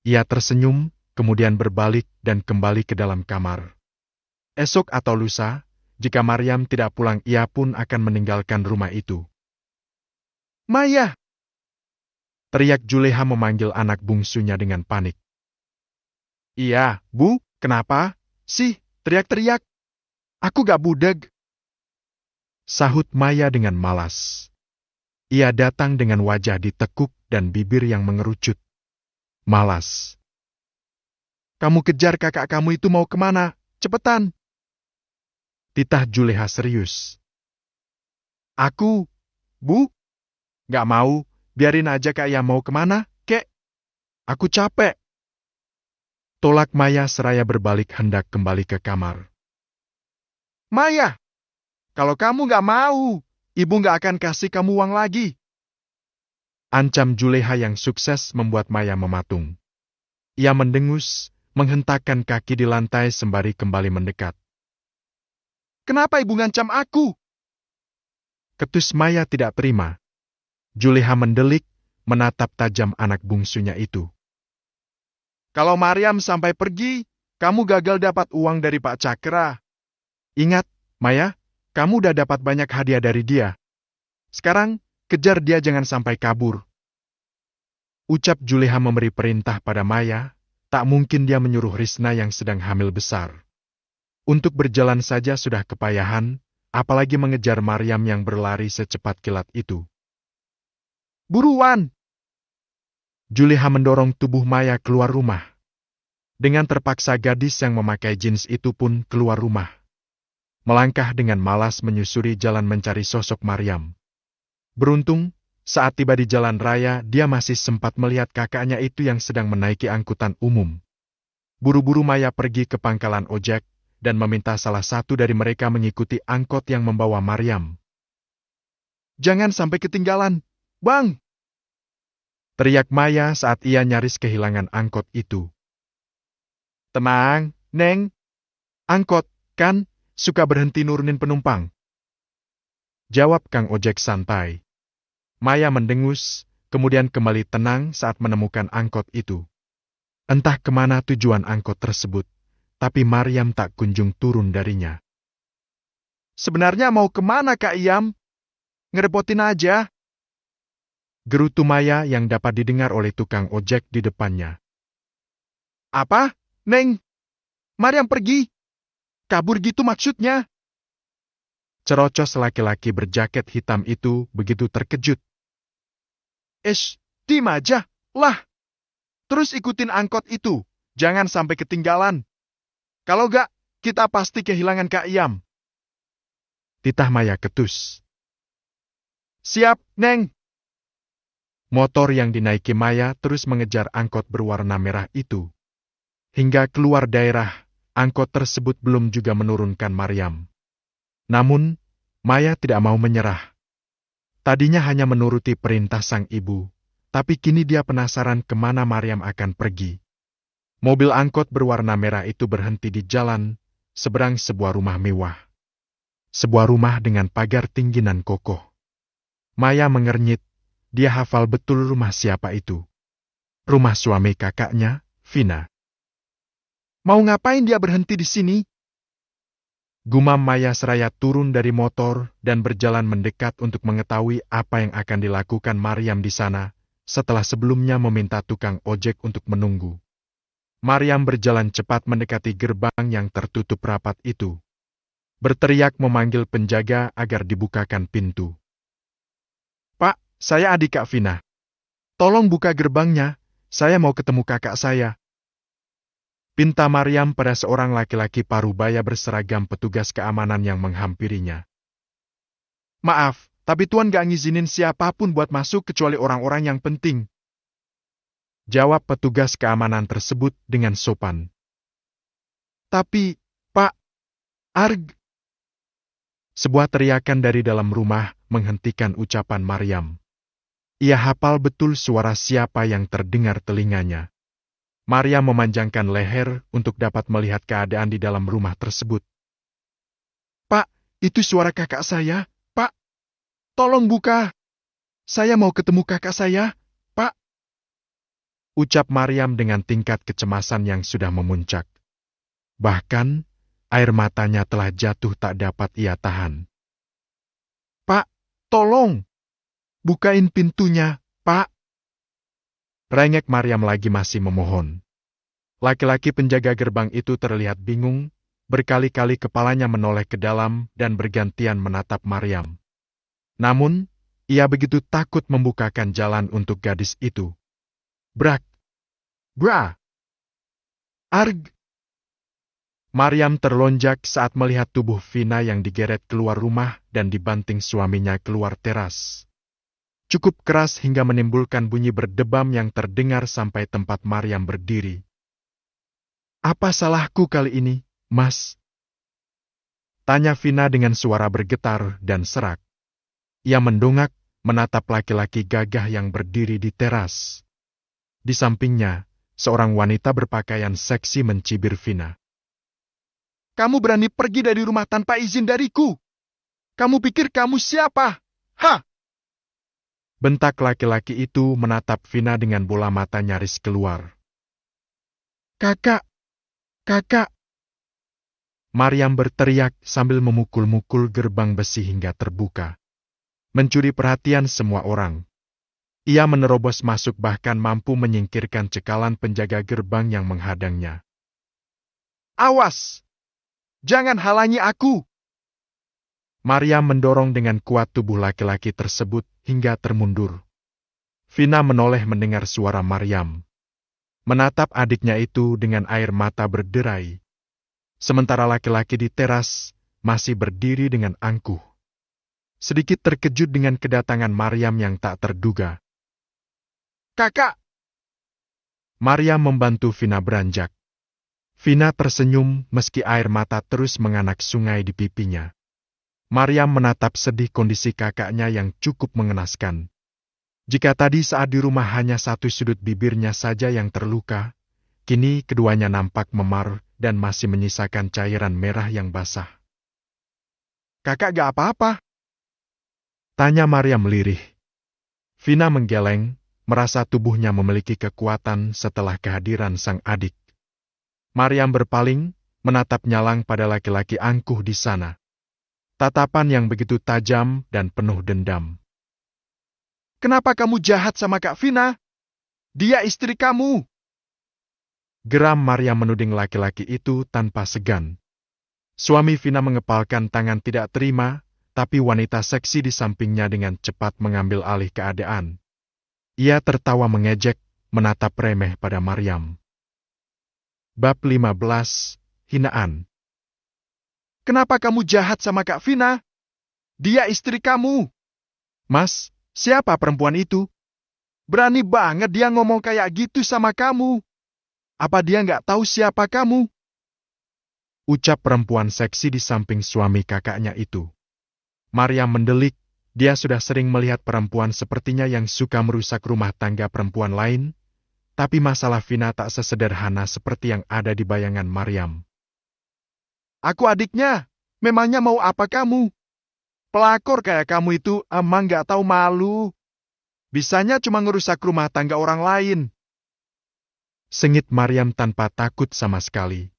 Ia tersenyum, kemudian berbalik dan kembali ke dalam kamar. Esok atau lusa, jika Maryam tidak pulang ia pun akan meninggalkan rumah itu. Maya! Teriak Juleha memanggil anak bungsunya dengan panik. Iya, Bu, kenapa sih teriak-teriak? Aku gak budeg. Sahut Maya dengan malas. Ia datang dengan wajah ditekuk dan bibir yang mengerucut. Malas. Kamu kejar kakak kamu itu mau kemana? Cepetan. Titah Juleha serius. Aku, Bu, gak mau, biarin aja Kak Ia mau kemana, kek. Aku capek. Tolak Maya seraya berbalik hendak kembali ke kamar. Maya, kalau kamu gak mau, ibu gak akan kasih kamu uang lagi. Ancam Juleha yang sukses membuat Maya mematung. Ia mendengus, menghentakkan kaki di lantai sembari kembali mendekat. Kenapa ibu ngancam aku? Ketus Maya tidak terima. Juleha mendelik, menatap tajam anak bungsunya itu. Kalau Mariam sampai pergi, kamu gagal dapat uang dari Pak Cakra. Ingat, Maya, kamu udah dapat banyak hadiah dari dia. Sekarang, kejar dia jangan sampai kabur. Ucap Juleha memberi perintah pada Maya, tak mungkin dia menyuruh Risna yang sedang hamil besar. Untuk berjalan saja sudah kepayahan, apalagi mengejar Mariam yang berlari secepat kilat itu. Buruan! Juleha mendorong tubuh Maya keluar rumah. Dengan terpaksa gadis yang memakai jeans itu pun keluar rumah. Melangkah dengan malas menyusuri jalan mencari sosok Mariam. Beruntung, saat tiba di jalan raya dia masih sempat melihat kakaknya itu yang sedang menaiki angkutan umum. Buru-buru Maya pergi ke pangkalan ojek dan meminta salah satu dari mereka mengikuti angkot yang membawa Mariam. Jangan sampai ketinggalan, Bang! Teriak Maya saat ia nyaris kehilangan angkot itu. Tenang, Neng. Angkot, kan, suka berhenti nurunin penumpang. Jawab Kang Ojek santai. Maya mendengus, kemudian kembali tenang saat menemukan angkot itu. Entah kemana tujuan angkot tersebut, tapi Mariam tak kunjung turun darinya. Sebenarnya mau kemana Kak Iam? Ngerepotin aja. Gerutu Maya yang dapat didengar oleh tukang ojek di depannya. Apa, Neng? Mariam pergi? Kabur gitu maksudnya? Cerocos laki-laki berjaket hitam itu begitu terkejut. Diem aja, lah. Terus ikutin angkot itu, jangan sampai ketinggalan. Kalau gak, kita pasti kehilangan Kak Iam. Titah Maya ketus. Siap, Neng. Motor yang dinaiki Maya terus mengejar angkot berwarna merah itu. Hingga keluar daerah, angkot tersebut belum juga menurunkan Mariam. Namun, Maya tidak mau menyerah. Tadinya hanya menuruti perintah sang ibu, tapi kini dia penasaran kemana Mariam akan pergi. Mobil angkot berwarna merah itu berhenti di jalan, seberang sebuah rumah mewah. Sebuah rumah dengan pagar tinggi dan kokoh. Maya mengernyit, dia hafal betul rumah siapa itu. Rumah suami kakaknya, Vina. Mau ngapain dia berhenti di sini? Gumam Maya seraya turun dari motor dan berjalan mendekat untuk mengetahui apa yang akan dilakukan Mariam di sana, setelah sebelumnya meminta tukang ojek untuk menunggu. Mariam berjalan cepat mendekati gerbang yang tertutup rapat itu. Berteriak memanggil penjaga agar dibukakan pintu. Pak, saya adik Kak Vina. Tolong buka gerbangnya, saya mau ketemu kakak saya. Pinta Mariam pada seorang laki-laki parubaya berseragam petugas keamanan yang menghampirinya. Maaf, tapi Tuan gak ngizinin siapapun buat masuk kecuali orang-orang yang penting. Jawab petugas keamanan tersebut dengan sopan. Tapi, Pak, Arg. Sebuah teriakan dari dalam rumah menghentikan ucapan Mariam. Ia hafal betul suara siapa yang terdengar telinganya. Mariam memanjangkan leher untuk dapat melihat keadaan di dalam rumah tersebut. Pak, itu suara kakak saya, Pak. Tolong buka. Saya mau ketemu kakak saya, Pak. Ucap Mariam dengan tingkat kecemasan yang sudah memuncak. Bahkan, air matanya telah jatuh tak dapat ia tahan. Pak, tolong. Bukain pintunya, Pak. Rengek Maryam lagi masih memohon. Laki-laki penjaga gerbang itu terlihat bingung, berkali-kali kepalanya menoleh ke dalam dan bergantian menatap Maryam. Namun, ia begitu takut membukakan jalan untuk gadis itu. Brak! Bra! Arg! Maryam terlonjak saat melihat tubuh Vina yang digeret keluar rumah dan dibanting suaminya keluar teras. Cukup keras hingga menimbulkan bunyi berdebam yang terdengar sampai tempat Maryam berdiri. Apa salahku kali ini, Mas? Tanya Vina dengan suara bergetar dan serak. Ia mendongak, menatap laki-laki gagah yang berdiri di teras. Di sampingnya, seorang wanita berpakaian seksi mencibir Vina. Kamu berani pergi dari rumah tanpa izin dariku? Kamu pikir kamu siapa? Hah! Bentak laki-laki itu menatap Vina dengan bola mata nyaris keluar. Kakak! Kakak! Maryam berteriak sambil memukul-mukul gerbang besi hingga terbuka. Mencuri perhatian semua orang. Ia menerobos masuk bahkan mampu menyingkirkan cekalan penjaga gerbang yang menghadangnya. Awas! Jangan halangi aku! Maryam mendorong dengan kuat tubuh laki-laki tersebut hingga termundur. Vina menoleh mendengar suara Maryam. Menatap adiknya itu dengan air mata berderai. Sementara laki-laki di teras masih berdiri dengan angkuh. Sedikit terkejut dengan kedatangan Maryam yang tak terduga. Kakak! Maryam membantu Vina beranjak. Vina tersenyum meski air mata terus menganak sungai di pipinya. Maryam menatap sedih kondisi kakaknya yang cukup mengenaskan. Jika tadi saat di rumah hanya satu sudut bibirnya saja yang terluka, kini keduanya nampak memar dan masih menyisakan cairan merah yang basah. Kakak gak apa-apa? Tanya Maryam lirih. Vina menggeleng, merasa tubuhnya memiliki kekuatan setelah kehadiran sang adik. Maryam berpaling, menatap nyalang pada laki-laki angkuh di sana. Tatapan yang begitu tajam dan penuh dendam. Kenapa kamu jahat sama Kak Vina? Dia istri kamu. Geram Maryam menuding laki-laki itu tanpa segan. Suami Vina mengepalkan tangan tidak terima, tapi wanita seksi di sampingnya dengan cepat mengambil alih keadaan. Ia tertawa mengejek, menatap remeh pada Maryam. Bab 15, Hinaan. Kenapa kamu jahat sama Kak Vina? Dia istri kamu. Mas, siapa perempuan itu? Berani banget dia ngomong kayak gitu sama kamu. Apa dia nggak tahu siapa kamu? Ucap perempuan seksi di samping suami kakaknya itu. Maryam mendelik, dia sudah sering melihat perempuan sepertinya yang suka merusak rumah tangga perempuan lain, tapi masalah Vina tak sesederhana seperti yang ada di bayangan Maryam. Aku adiknya, memangnya mau apa kamu? Pelakor kayak kamu itu emang gak tahu malu. Bisanya cuma ngerusak rumah tangga orang lain. Sengit Maryam tanpa takut sama sekali.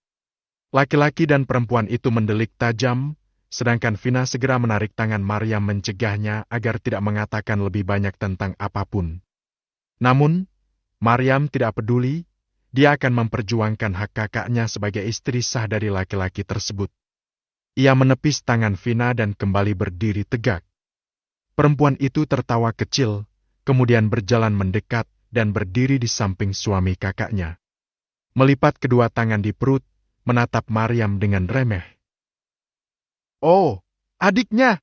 Laki-laki dan perempuan itu mendelik tajam, sedangkan Vina segera menarik tangan Maryam mencegahnya agar tidak mengatakan lebih banyak tentang apapun. Namun, Maryam tidak peduli, dia akan memperjuangkan hak kakaknya sebagai istri sah dari laki-laki tersebut. Ia menepis tangan Vina dan kembali berdiri tegak. Perempuan itu tertawa kecil, kemudian berjalan mendekat dan berdiri di samping suami kakaknya. Melipat kedua tangan di perut, menatap Maryam dengan remeh. Oh, adiknya.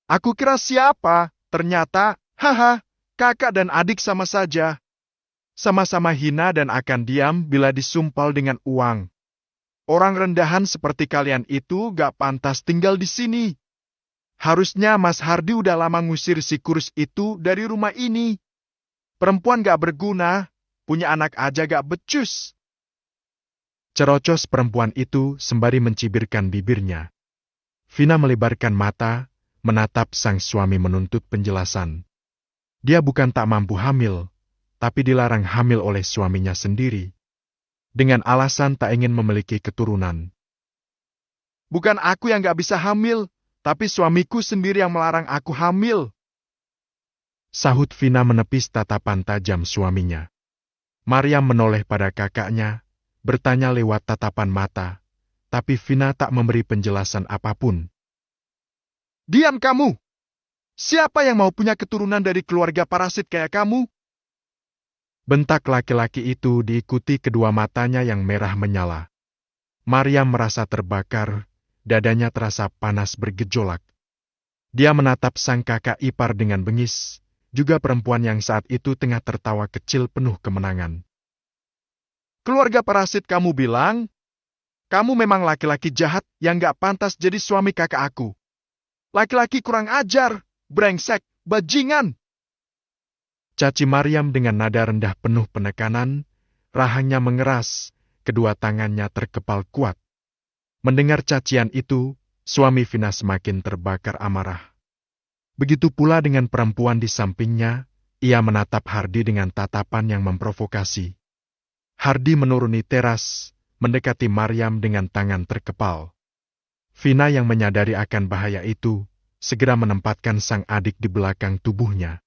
Aku kira siapa, ternyata, haha, kakak dan adik sama saja. Sama-sama hina dan akan diam bila disumpal dengan uang. Orang rendahan seperti kalian itu gak pantas tinggal di sini. Harusnya Mas Hardi udah lama ngusir si kurus itu dari rumah ini. Perempuan gak berguna, punya anak aja gak becus. Cerocos perempuan itu sembari mencibirkan bibirnya. Vina melebarkan mata, menatap sang suami menuntut penjelasan. Dia bukan tak mampu hamil, tapi dilarang hamil oleh suaminya sendiri. Dengan alasan tak ingin memiliki keturunan. Bukan aku yang gak bisa hamil, tapi suamiku sendiri yang melarang aku hamil. Sahut Vina menepis tatapan tajam suaminya. Maryam menoleh pada kakaknya, bertanya lewat tatapan mata, tapi Vina tak memberi penjelasan apapun. "Diam kamu! Siapa yang mau punya keturunan dari keluarga parasit kayak kamu?" Bentak laki-laki itu diikuti kedua matanya yang merah menyala. Maryam merasa terbakar, dadanya terasa panas bergejolak. Dia menatap sang kakak ipar dengan bengis, juga perempuan yang saat itu tengah tertawa kecil penuh kemenangan. "Keluarga parasit kamu bilang, kamu memang laki-laki jahat yang gak pantas jadi suami kakak aku. Laki-laki kurang ajar, brengsek, bajingan." Caci Maryam dengan nada rendah penuh penekanan, rahangnya mengeras, kedua tangannya terkepal kuat. Mendengar cacian itu, suami Vina semakin terbakar amarah. Begitu pula dengan perempuan di sampingnya, ia menatap Hardi dengan tatapan yang memprovokasi. Hardi menuruni teras, mendekati Maryam dengan tangan terkepal. Vina yang menyadari akan bahaya itu, segera menempatkan sang adik di belakang tubuhnya.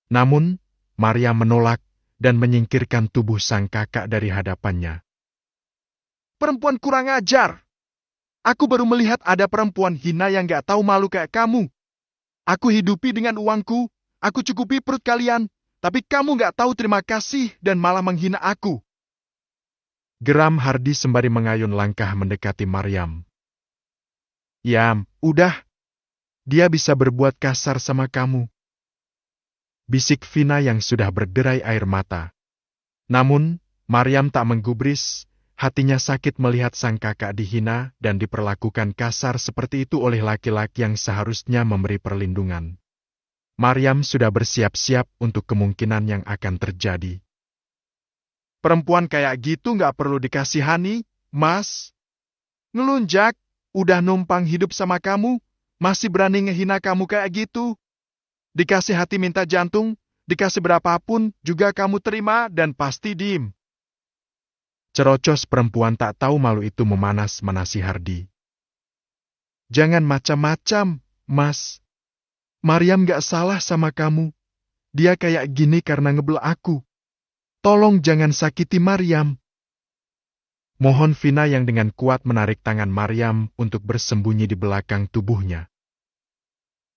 Namun, Maryam menolak dan menyingkirkan tubuh sang kakak dari hadapannya. "Perempuan kurang ajar! Aku baru melihat ada perempuan hina yang gak tahu malu kayak kamu. Aku hidupi dengan uangku, aku cukupi perut kalian, tapi kamu gak tahu terima kasih dan malah menghina aku." Geram Hardi sembari mengayun langkah mendekati Maryam. "Yam, udah. Dia bisa berbuat kasar sama kamu," bisik Vina yang sudah berderai air mata. Namun, Maryam tak menggubris, hatinya sakit melihat sang kakak dihina dan diperlakukan kasar seperti itu oleh laki-laki yang seharusnya memberi perlindungan. Maryam sudah bersiap-siap untuk kemungkinan yang akan terjadi. "Perempuan kayak gitu gak perlu dikasihani, Mas. Ngelunjak, udah numpang hidup sama kamu, masih berani ngehina kamu kayak gitu. Dikasih hati minta jantung, dikasih berapapun juga kamu terima dan pasti diem." Cerocos perempuan tak tahu malu itu memanas-manasi Hardi. "Jangan macam-macam, Mas. Maryam gak salah sama kamu. Dia kayak gini karena ngebel aku. Tolong jangan sakiti Maryam." Mohon Vina yang dengan kuat menarik tangan Maryam untuk bersembunyi di belakang tubuhnya.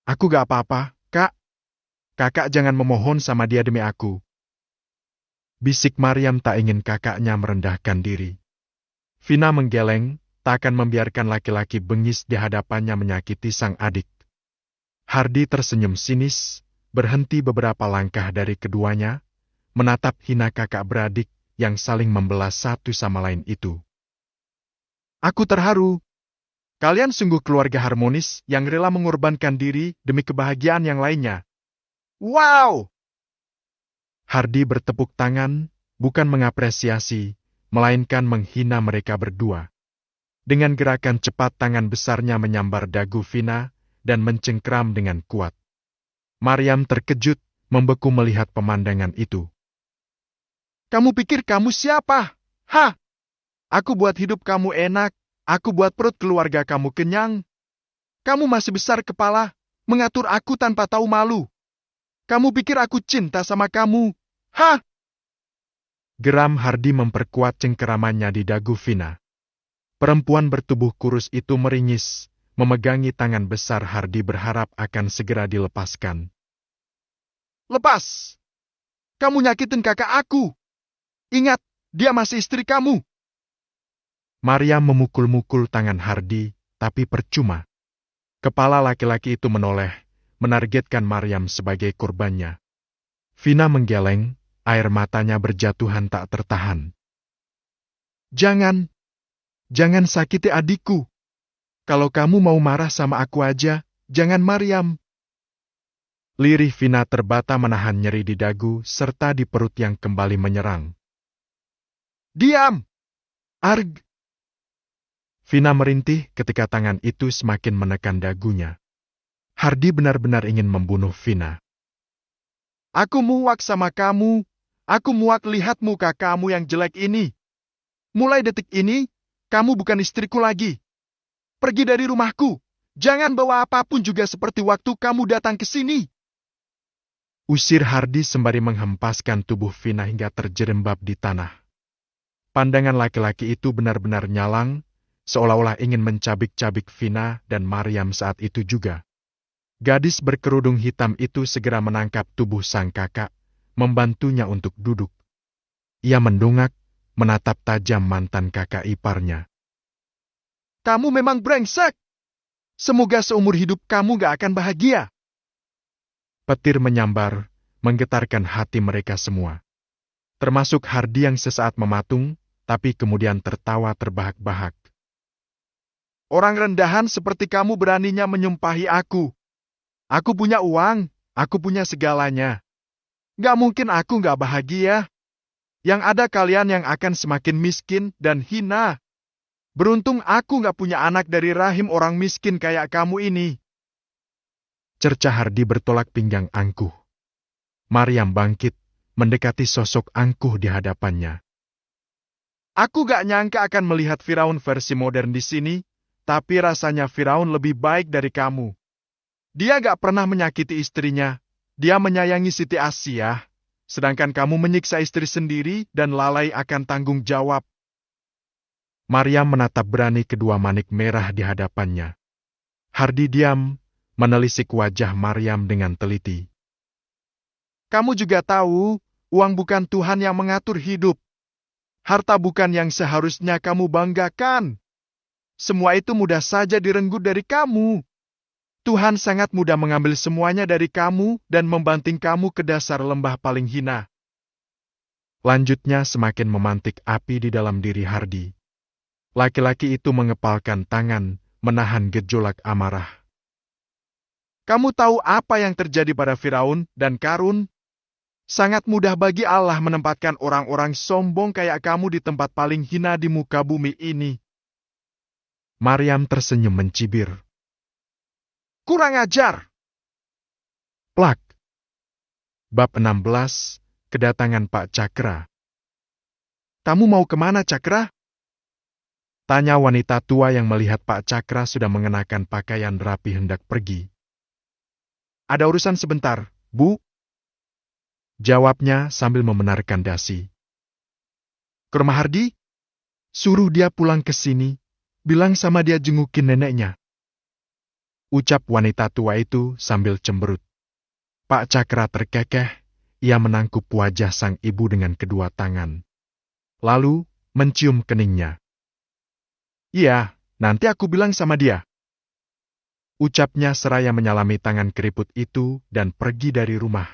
"Aku gak apa-apa, Kak. Kakak jangan memohon sama dia demi aku," bisik Maryam tak ingin kakaknya merendahkan diri. Vina menggeleng, tak akan membiarkan laki-laki bengis di hadapannya menyakiti sang adik. Hardi tersenyum sinis, berhenti beberapa langkah dari keduanya, menatap hina kakak beradik yang saling membelah satu sama lain itu. "Aku terharu. Kalian sungguh keluarga harmonis yang rela mengorbankan diri demi kebahagiaan yang lainnya. Wow!" Hardi bertepuk tangan, bukan mengapresiasi, melainkan menghina mereka berdua. Dengan gerakan cepat tangan besarnya menyambar dagu Vina dan mencengkram dengan kuat. Maryam terkejut, membeku melihat pemandangan itu. "Kamu pikir kamu siapa? Hah? Aku buat hidup kamu enak, aku buat perut keluarga kamu kenyang. Kamu masih besar kepala, mengatur aku tanpa tahu malu. Kamu pikir aku cinta sama kamu? Hah?" Geram Hardi memperkuat cengkeramannya di dagu Vina. Perempuan bertubuh kurus itu meringis, memegangi tangan besar Hardi berharap akan segera dilepaskan. "Lepas! Kamu nyakitin kakak aku! Ingat, dia masih istri kamu!" Maryam memukul-mukul tangan Hardi, tapi percuma. Kepala laki-laki itu menoleh, menargetkan Maryam sebagai korbannya. Vina menggeleng, air matanya berjatuhan tak tertahan. Jangan sakiti adikku. Kalau kamu mau marah sama aku aja, jangan Maryam." Lirih Vina terbata menahan nyeri di dagu serta di perut yang kembali menyerang. "Diam! Arg!" Vina merintih ketika tangan itu semakin menekan dagunya. Hardi benar-benar ingin membunuh Vina. "Aku muak sama kamu. Aku muak lihat muka kamu yang jelek ini. Mulai detik ini, kamu bukan istriku lagi. Pergi dari rumahku. Jangan bawa apapun juga seperti waktu kamu datang ke sini." Usir Hardi sembari menghempaskan tubuh Vina hingga terjerembab di tanah. Pandangan laki-laki itu benar-benar nyalang, seolah-olah ingin mencabik-cabik Vina dan Maryam saat itu juga. Gadis berkerudung hitam itu segera menangkap tubuh sang kakak, membantunya untuk duduk. Ia mendongak, menatap tajam mantan kakak iparnya. Kamu memang brengsek! Semoga seumur hidup kamu gak akan bahagia. Petir menyambar, menggetarkan hati mereka semua. Termasuk Hardi yang sesaat mematung, tapi kemudian tertawa terbahak-bahak. Orang rendahan seperti kamu beraninya menyumpahi aku. Aku punya uang, aku punya segalanya. Gak mungkin aku gak bahagia. Yang ada kalian yang akan semakin miskin dan hina. Beruntung aku gak punya anak dari rahim orang miskin kayak kamu ini. Cercah Hardi bertolak pinggang angkuh. Maryam bangkit, mendekati sosok angkuh di hadapannya. Aku gak nyangka akan melihat Firaun versi modern di sini, tapi rasanya Firaun lebih baik dari kamu. Dia gak pernah menyakiti istrinya, dia menyayangi Siti Asyah, sedangkan kamu menyiksa istri sendiri dan lalai akan tanggung jawab. Maryam menatap berani kedua manik merah di hadapannya. Hardi diam, menelisik wajah Maryam dengan teliti. Kamu juga tahu, uang bukan Tuhan yang mengatur hidup. Harta bukan yang seharusnya kamu banggakan. Semua itu mudah saja direnggut dari kamu. Tuhan sangat mudah mengambil semuanya dari kamu dan membanting kamu ke dasar lembah paling hina. Lanjutnya semakin memantik api di dalam diri Hardi. Laki-laki itu mengepalkan tangan, menahan gejolak amarah. Kamu tahu apa yang terjadi pada Firaun dan Karun? Sangat mudah bagi Allah menempatkan orang-orang sombong kayak kamu di tempat paling hina di muka bumi ini. Maryam tersenyum mencibir. Kurang ajar! Plak. Bab 16, Kedatangan Pak Cakra. Kamu mau kemana, Cakra? Tanya wanita tua yang melihat Pak Cakra sudah mengenakan pakaian rapi hendak pergi. Ada urusan sebentar, Bu. Jawabnya sambil membenarkan dasi. Ke rumah Hardi? Suruh dia pulang ke sini. Bilang sama dia jengukin neneknya. Ucap wanita tua itu sambil cemberut. Pak Cakra terkekeh, ia menangkup wajah sang ibu dengan kedua tangan. Lalu, mencium keningnya. Iya, nanti aku bilang sama dia. Ucapnya seraya menyalami tangan keriput itu dan pergi dari rumah.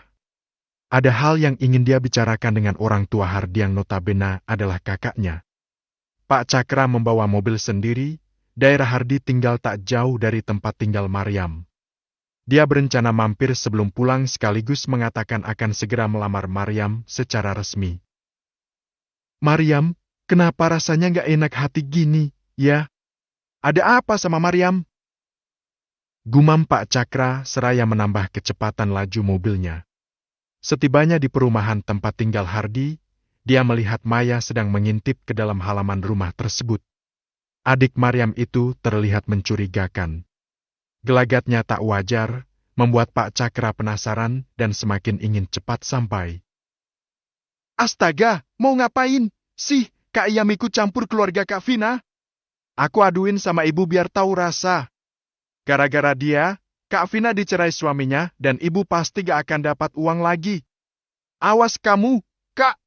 Ada hal yang ingin dia bicarakan dengan orang tua Hardi yang notabene adalah kakaknya. Pak Cakra membawa mobil sendiri. Daerah Hardi tinggal tak jauh dari tempat tinggal Maryam. Dia berencana mampir sebelum pulang sekaligus mengatakan akan segera melamar Maryam secara resmi. Maryam, kenapa rasanya gak enak hati gini, ya? Ada apa sama Maryam? Gumam Pak Cakra seraya menambah kecepatan laju mobilnya. Setibanya di perumahan tempat tinggal Hardi, dia melihat Maya sedang mengintip ke dalam halaman rumah tersebut. Adik Maryam itu terlihat mencurigakan. Gelagatnya tak wajar, membuat Pak Cakra penasaran dan semakin ingin cepat sampai. Astaga, mau ngapain? Sih, Kak Iyam ikut campur keluarga Kak Vina? Aku aduin sama ibu biar tahu rasa. Gara-gara dia, Kak Vina dicerai suaminya dan ibu pasti gak akan dapat uang lagi. Awas kamu, Kak!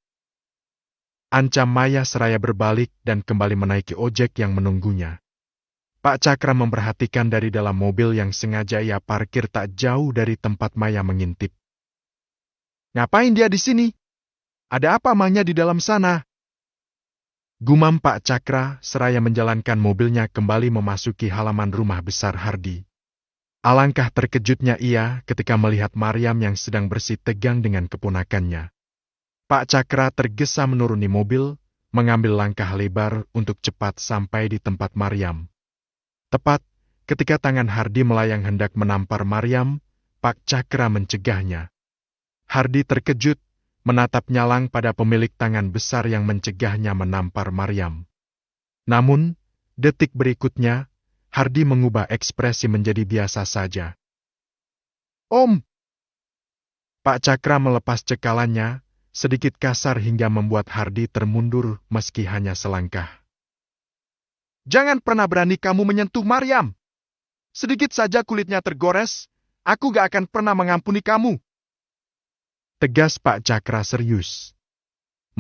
Ancam Maya seraya berbalik dan kembali menaiki ojek yang menunggunya. Pak Cakra memperhatikan dari dalam mobil yang sengaja ia parkir tak jauh dari tempat Maya mengintip. Ngapain dia di sini? Ada apa emangnya di dalam sana? Gumam Pak Cakra seraya menjalankan mobilnya kembali memasuki halaman rumah besar Hardi. Alangkah terkejutnya ia ketika melihat Maryam yang sedang bersih tegang dengan keponakannya. Pak Cakra tergesa menuruni mobil, mengambil langkah lebar untuk cepat sampai di tempat Maryam. Tepat ketika tangan Hardi melayang hendak menampar Maryam, Pak Cakra mencegahnya. Hardi terkejut, menatap nyalang pada pemilik tangan besar yang mencegahnya menampar Maryam. Namun, detik berikutnya, Hardi mengubah ekspresi menjadi biasa saja. Om! Pak Cakra melepas cekalannya, sedikit kasar hingga membuat Hardi termundur meski hanya selangkah. Jangan pernah berani kamu menyentuh Maryam. Sedikit saja kulitnya tergores, aku gak akan pernah mengampuni kamu. Tegas Pak Cakra serius.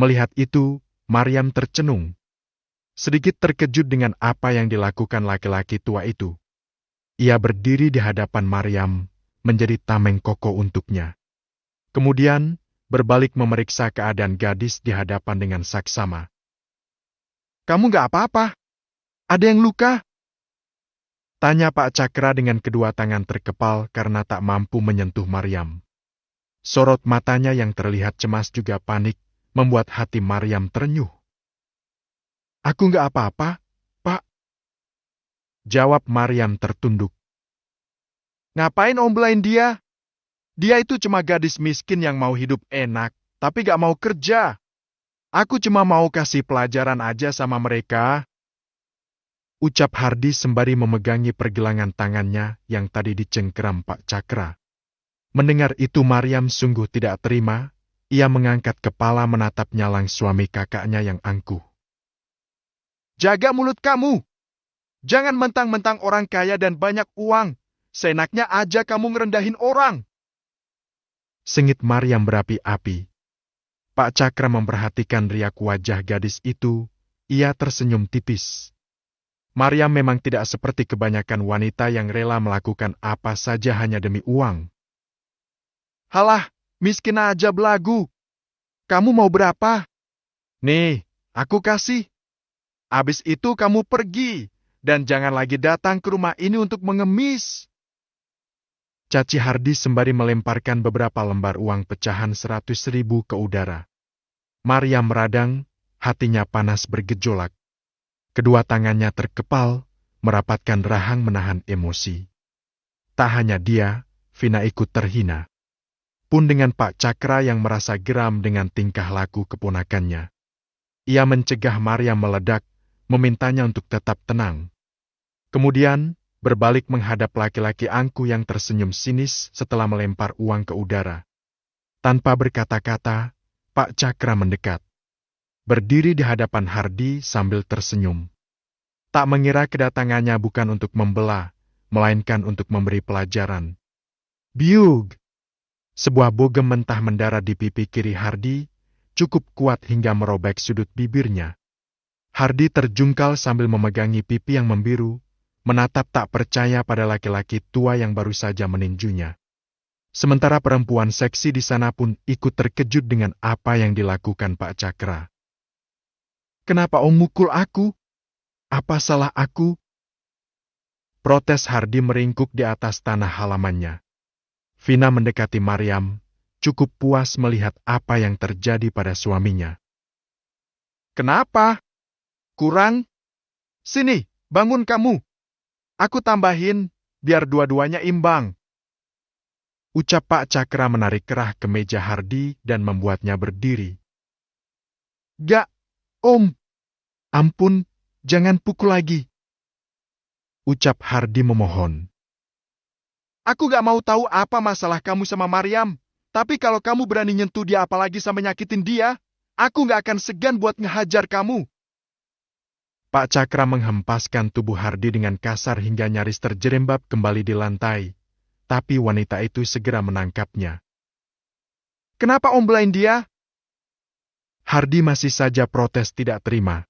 Melihat itu, Maryam tercenung. Sedikit terkejut dengan apa yang dilakukan laki-laki tua itu. Ia berdiri di hadapan Maryam, menjadi tameng kokoh untuknya. Kemudian, berbalik memeriksa keadaan gadis di hadapan dengan saksama. Kamu gak apa-apa? Ada yang luka? Tanya Pak Cakra dengan kedua tangan terkepal karena tak mampu menyentuh Maryam. Sorot matanya yang terlihat cemas juga panik, membuat hati Maryam terenyuh. Aku gak apa-apa, Pak. Jawab Maryam tertunduk. Ngapain om belain dia? Dia itu cuma gadis miskin yang mau hidup enak, tapi gak mau kerja. Aku cuma mau kasih pelajaran aja sama mereka. Ucap Hardi sembari memegangi pergelangan tangannya yang tadi dicengkeram Pak Cakra. Mendengar itu Maryam sungguh tidak terima, ia mengangkat kepala menatap nyalang suami kakaknya yang angkuh. Jaga mulut kamu! Jangan mentang-mentang orang kaya dan banyak uang, seenaknya aja kamu ngerendahin orang. Sengit Maryam berapi-api. Pak Cakra memperhatikan riak wajah gadis itu, ia tersenyum tipis. Maryam memang tidak seperti kebanyakan wanita yang rela melakukan apa saja hanya demi uang. Halah, miskin aja belagu. Kamu mau berapa? Nih, aku kasih. Abis itu kamu pergi, dan jangan lagi datang ke rumah ini untuk mengemis. Caci Hardi sembari melemparkan beberapa lembar uang pecahan 100.000 ke udara. Maryam meradang, hatinya panas bergejolak. Kedua tangannya terkepal, merapatkan rahang menahan emosi. Tak hanya dia, Vina ikut terhina. Pun dengan Pak Cakra yang merasa geram dengan tingkah laku keponakannya. Ia mencegah Maryam meledak, memintanya untuk tetap tenang. Kemudian, berbalik menghadap laki-laki angkuh yang tersenyum sinis setelah melempar uang ke udara. Tanpa berkata-kata, Pak Cakra mendekat. Berdiri di hadapan Hardi sambil tersenyum. Tak mengira kedatangannya bukan untuk membela, melainkan untuk memberi pelajaran. Biug! Sebuah bogem mentah mendarat di pipi kiri Hardi, cukup kuat hingga merobek sudut bibirnya. Hardi terjungkal sambil memegangi pipi yang membiru, menatap tak percaya pada laki-laki tua yang baru saja meninjunya. Sementara perempuan seksi di sana pun ikut terkejut dengan apa yang dilakukan Pak Cakra. Kenapa om mukul aku? Apa salah aku? Protes Hardi meringkuk di atas tanah halamannya. Vina mendekati Maryam, cukup puas melihat apa yang terjadi pada suaminya. Kenapa? Kurang? Sini, bangun kamu. Aku tambahin, biar dua-duanya imbang. Ucap Pak Cakra menarik kerah ke meja Hardi dan membuatnya berdiri. Gak, om. Ampun, jangan pukul lagi. Ucap Hardi memohon. Aku gak mau tahu apa masalah kamu sama Maryam, tapi kalau kamu berani nyentuh dia apalagi sampai nyakitin dia, aku gak akan segan buat ngehajar kamu. Pak Cakra menghempaskan tubuh Hardi dengan kasar hingga nyaris terjerembab kembali di lantai, tapi wanita itu segera menangkapnya. Kenapa om belain dia? Hardi masih saja protes tidak terima.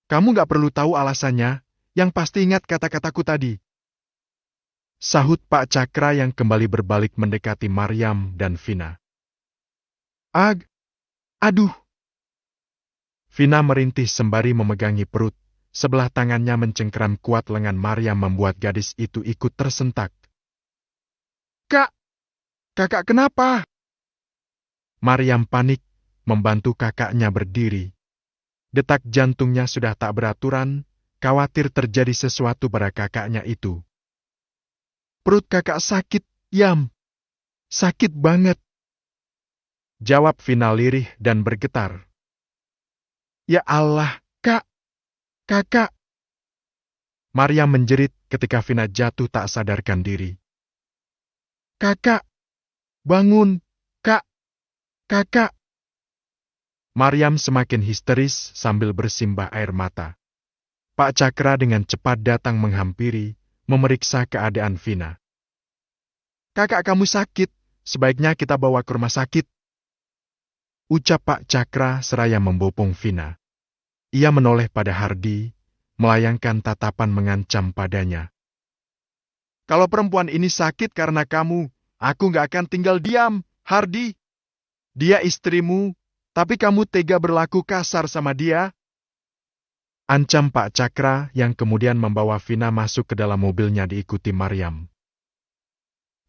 Kamu gak perlu tahu alasannya, yang pasti ingat kata-kataku tadi. Sahut Pak Cakra yang kembali berbalik mendekati Maryam dan Vina. Aduh. Vina merintih sembari memegangi perut, sebelah tangannya mencengkeram kuat lengan Maryam membuat gadis itu ikut tersentak. Kakak kenapa? Maryam panik, membantu kakaknya berdiri. Detak jantungnya sudah tak beraturan, khawatir terjadi sesuatu pada kakaknya itu. Perut kakak sakit, Yam. Sakit banget. Jawab Vina lirih dan bergetar. Ya Allah, kakak. Maryam menjerit ketika Vina jatuh tak sadarkan diri. Kakak, bangun, Kak, Kakak. Maryam semakin histeris sambil bersimbah air mata. Pak Cakra dengan cepat datang menghampiri, memeriksa keadaan Vina. Kakak kamu sakit, sebaiknya kita bawa ke rumah sakit. Ucap Pak Cakra seraya membopong Vina. Ia menoleh pada Hardi, melayangkan tatapan mengancam padanya. Kalau perempuan ini sakit karena kamu, aku gak akan tinggal diam, Hardi. Dia istrimu, tapi kamu tega berlaku kasar sama dia? Ancam Pak Cakra yang kemudian membawa Vina masuk ke dalam mobilnya diikuti Maryam.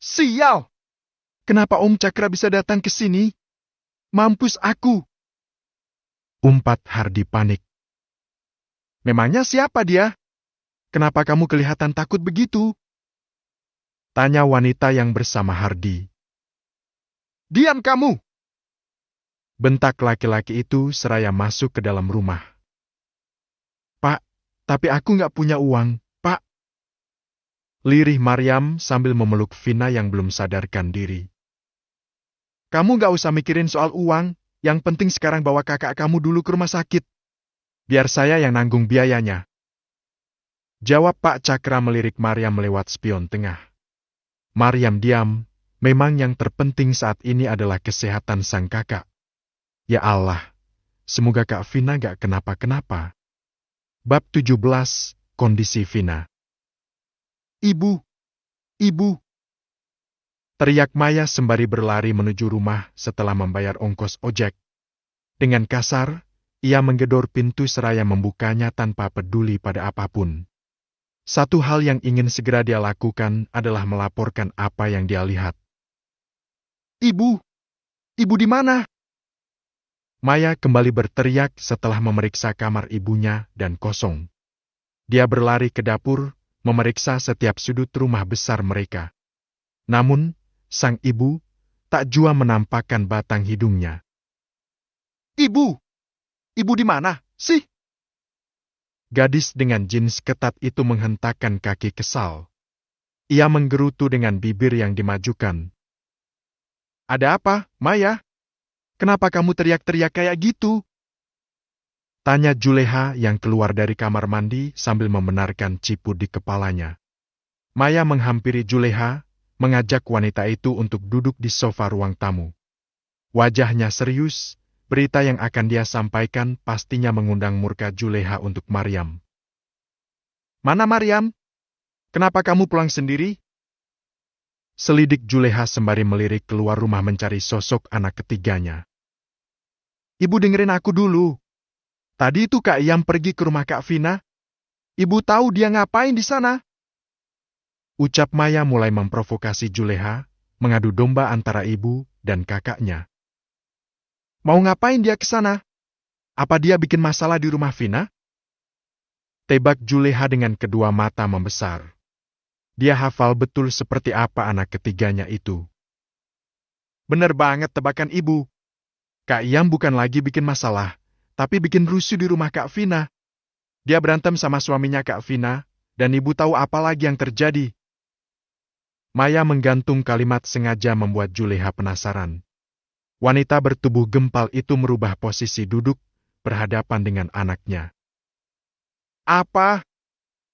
Sial! Kenapa Om Cakra bisa datang ke sini? Mampus aku! Umpat Hardi panik. Memangnya siapa dia? Kenapa kamu kelihatan takut begitu? Tanya wanita yang bersama Hardi. Diam kamu! Bentak laki-laki itu seraya masuk ke dalam rumah. Pak, tapi aku nggak punya uang, Pak. Lirih Maryam sambil memeluk Vina yang belum sadarkan diri. Kamu nggak usah mikirin soal uang, yang penting sekarang bawa kakak kamu dulu ke rumah sakit. Biar saya yang nanggung biayanya. Jawab Pak Cakra melirik Maryam lewat spion tengah. Maryam diam, memang yang terpenting saat ini adalah kesehatan sang kakak. Ya Allah, semoga Kak Vina gak kenapa-kenapa. Bab 17, Kondisi Vina. Ibu! Ibu! Teriak Maya sembari berlari menuju rumah setelah membayar ongkos ojek. Dengan kasar, ia menggedor pintu seraya membukanya tanpa peduli pada apapun. Satu hal yang ingin segera dia lakukan adalah melaporkan apa yang dia lihat. Ibu! Ibu di mana? Maya kembali berteriak setelah memeriksa kamar ibunya dan kosong. Dia berlari ke dapur, memeriksa setiap sudut rumah besar mereka. Namun, sang ibu tak jua menampakkan batang hidungnya. Ibu! Ibu di mana sih? Gadis dengan jeans ketat itu menghentakkan kaki kesal. Ia menggerutu dengan bibir yang dimajukan. Ada apa, Maya? Kenapa kamu teriak-teriak kayak gitu? Tanya Juleha yang keluar dari kamar mandi sambil membenarkan cipu di kepalanya. Maya menghampiri Juleha, mengajak wanita itu untuk duduk di sofa ruang tamu. Wajahnya serius, berita yang akan dia sampaikan pastinya mengundang murka Juleha untuk Maryam. Mana Maryam? Kenapa kamu pulang sendiri? Selidik Juleha sembari melirik keluar rumah mencari sosok anak ketiganya. Ibu dengerin aku dulu. Tadi itu Kak Iyam pergi ke rumah Kak Vina. Ibu tahu dia ngapain di sana? Ucap Maya mulai memprovokasi Juleha, mengadu domba antara ibu dan kakaknya. Mau ngapain dia ke sana? Apa dia bikin masalah di rumah Vina? Tebak Juleha dengan kedua mata membesar. Dia hafal betul seperti apa anak ketiganya itu. Bener banget tebakan ibu. Kak Iyam bukan lagi bikin masalah, tapi bikin rusuh di rumah Kak Vina. Dia berantem sama suaminya Kak Vina, dan ibu tahu apa lagi yang terjadi. Maya menggantung kalimat sengaja membuat Juleha penasaran. Wanita bertubuh gempal itu merubah posisi duduk, berhadapan dengan anaknya. Apa?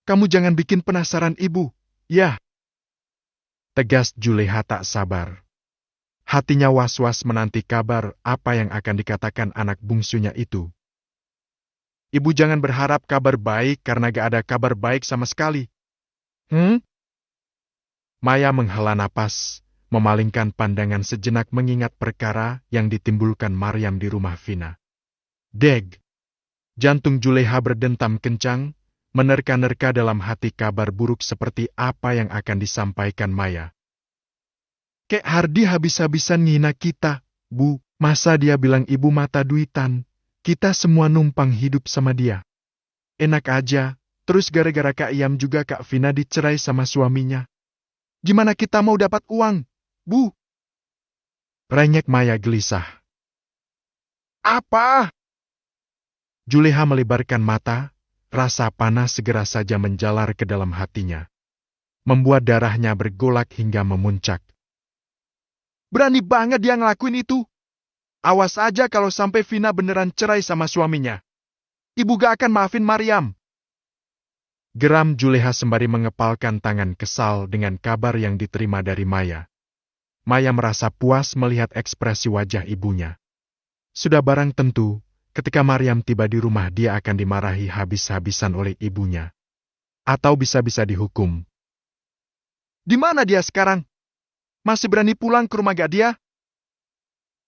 Kamu jangan bikin penasaran ibu, ya? Tegas Juleha tak sabar. Hatinya was-was menanti kabar apa yang akan dikatakan anak bungsunya itu. Ibu jangan berharap kabar baik karena gak ada kabar baik sama sekali. Maya menghela napas, memalingkan pandangan sejenak mengingat perkara yang ditimbulkan Maryam di rumah Vina. Deg! Jantung Juleha berdentam kencang, menerka-nerka dalam hati kabar buruk seperti apa yang akan disampaikan Maya. Kek Hardi habis-habisan ngina kita, Bu. Masa dia bilang ibu mata duitan? Kita semua numpang hidup sama dia. Enak aja, terus gara-gara Kak Iyam juga Kak Vina dicerai sama suaminya. Gimana kita mau dapat uang, Bu? Rengek Maya gelisah. Apa? Juleha melebarkan mata, rasa panas segera saja menjalar ke dalam hatinya. Membuat darahnya bergolak hingga memuncak. Berani banget dia ngelakuin itu. Awas aja kalau sampai Vina beneran cerai sama suaminya. Ibu gak akan maafin Maryam. Geram Juleha sembari mengepalkan tangan kesal dengan kabar yang diterima dari Maya. Maya merasa puas melihat ekspresi wajah ibunya. Sudah barang tentu, ketika Maryam tiba di rumah dia akan dimarahi habis-habisan oleh ibunya. Atau bisa-bisa dihukum. Di mana dia sekarang? Masih berani pulang ke rumah gak dia?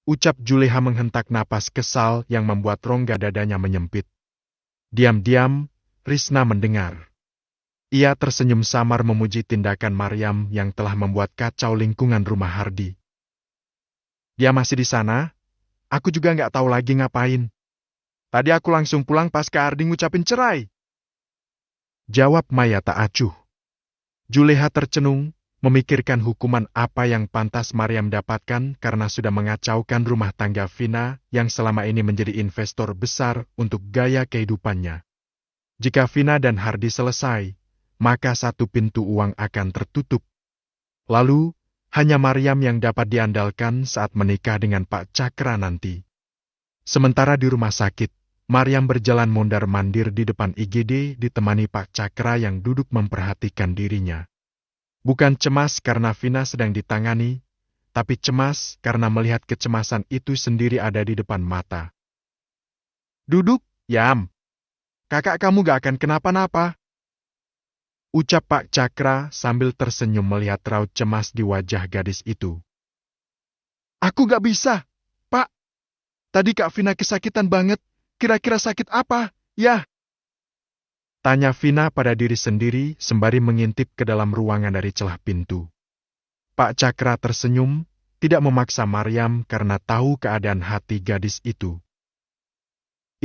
Ucap Juleha menghentak napas kesal yang membuat rongga dadanya menyempit. Diam-diam, Risna mendengar. Ia tersenyum samar memuji tindakan Maryam yang telah membuat kacau lingkungan rumah Hardi. Dia masih di sana? Aku juga nggak tahu lagi ngapain. Tadi aku langsung pulang pas Kak Hardi ngucapin cerai. Jawab Maya tak acuh. Juleha tercenung, memikirkan hukuman apa yang pantas Maryam dapatkan karena sudah mengacaukan rumah tangga Vina yang selama ini menjadi investor besar untuk gaya kehidupannya. Jika Vina dan Hardi selesai, maka satu pintu uang akan tertutup. Lalu, hanya Maryam yang dapat diandalkan saat menikah dengan Pak Cakra nanti. Sementara di rumah sakit, Maryam berjalan mondar-mandir di depan IGD ditemani Pak Cakra yang duduk memperhatikan dirinya. Bukan cemas karena Vina sedang ditangani, tapi cemas karena melihat kecemasan itu sendiri ada di depan mata. Duduk, Yam. Kakak kamu gak akan kenapa-napa. Ucap Pak Cakra sambil tersenyum melihat raut cemas di wajah gadis itu. Aku gak bisa, Pak. Tadi Kak Vina kesakitan banget. Kira-kira sakit apa, ya? Tanya Vina pada diri sendiri sembari mengintip ke dalam ruangan dari celah pintu. Pak Cakra tersenyum, tidak memaksa Maryam karena tahu keadaan hati gadis itu.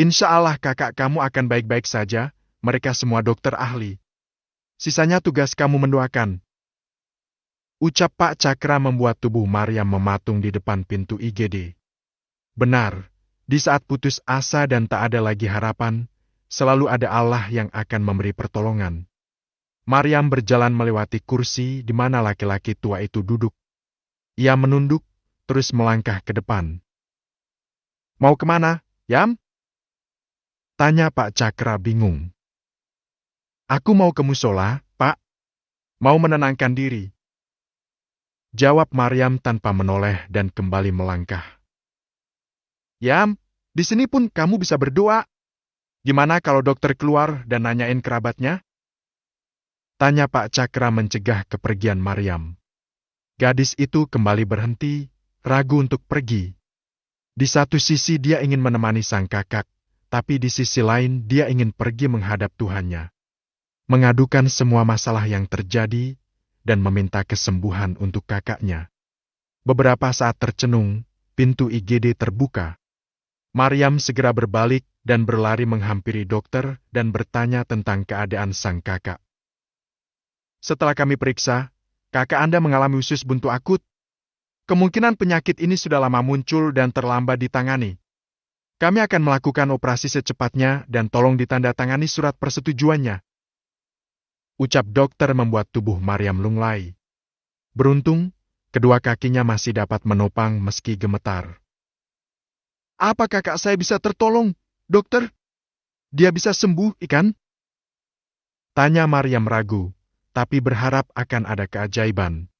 Insya Allah kakak kamu akan baik-baik saja, mereka semua dokter ahli. Sisanya tugas kamu mendoakan. Ucap Pak Cakra membuat tubuh Maryam mematung di depan pintu IGD. Benar, di saat putus asa dan tak ada lagi harapan, selalu ada Allah yang akan memberi pertolongan. Maryam berjalan melewati kursi di mana laki-laki tua itu duduk. Ia menunduk, terus melangkah ke depan. Mau kemana, Yam? Tanya Pak Cakra bingung. Aku mau ke musola, Pak. Mau menenangkan diri. Jawab Maryam tanpa menoleh dan kembali melangkah. Yam, di sini pun kamu bisa berdoa. Gimana kalau dokter keluar dan nanyain kerabatnya? Tanya Pak Cakra mencegah kepergian Maryam. Gadis itu kembali berhenti, ragu untuk pergi. Di satu sisi dia ingin menemani sang kakak, tapi di sisi lain dia ingin pergi menghadap Tuhannya. Mengadukan semua masalah yang terjadi, dan meminta kesembuhan untuk kakaknya. Beberapa saat tercenung, pintu IGD terbuka. Maryam segera berbalik dan berlari menghampiri dokter dan bertanya tentang keadaan sang kakak. Setelah kami periksa, kakak Anda mengalami usus buntu akut. Kemungkinan penyakit ini sudah lama muncul dan terlambat ditangani. Kami akan melakukan operasi secepatnya dan tolong ditandatangani surat persetujuannya. Ucap dokter membuat tubuh Maryam lunglai. Beruntung, kedua kakinya masih dapat menopang meski gemetar. Apa kakak saya bisa tertolong, dokter? Dia bisa sembuh, ikan? Tanya Maryam ragu, tapi berharap akan ada keajaiban.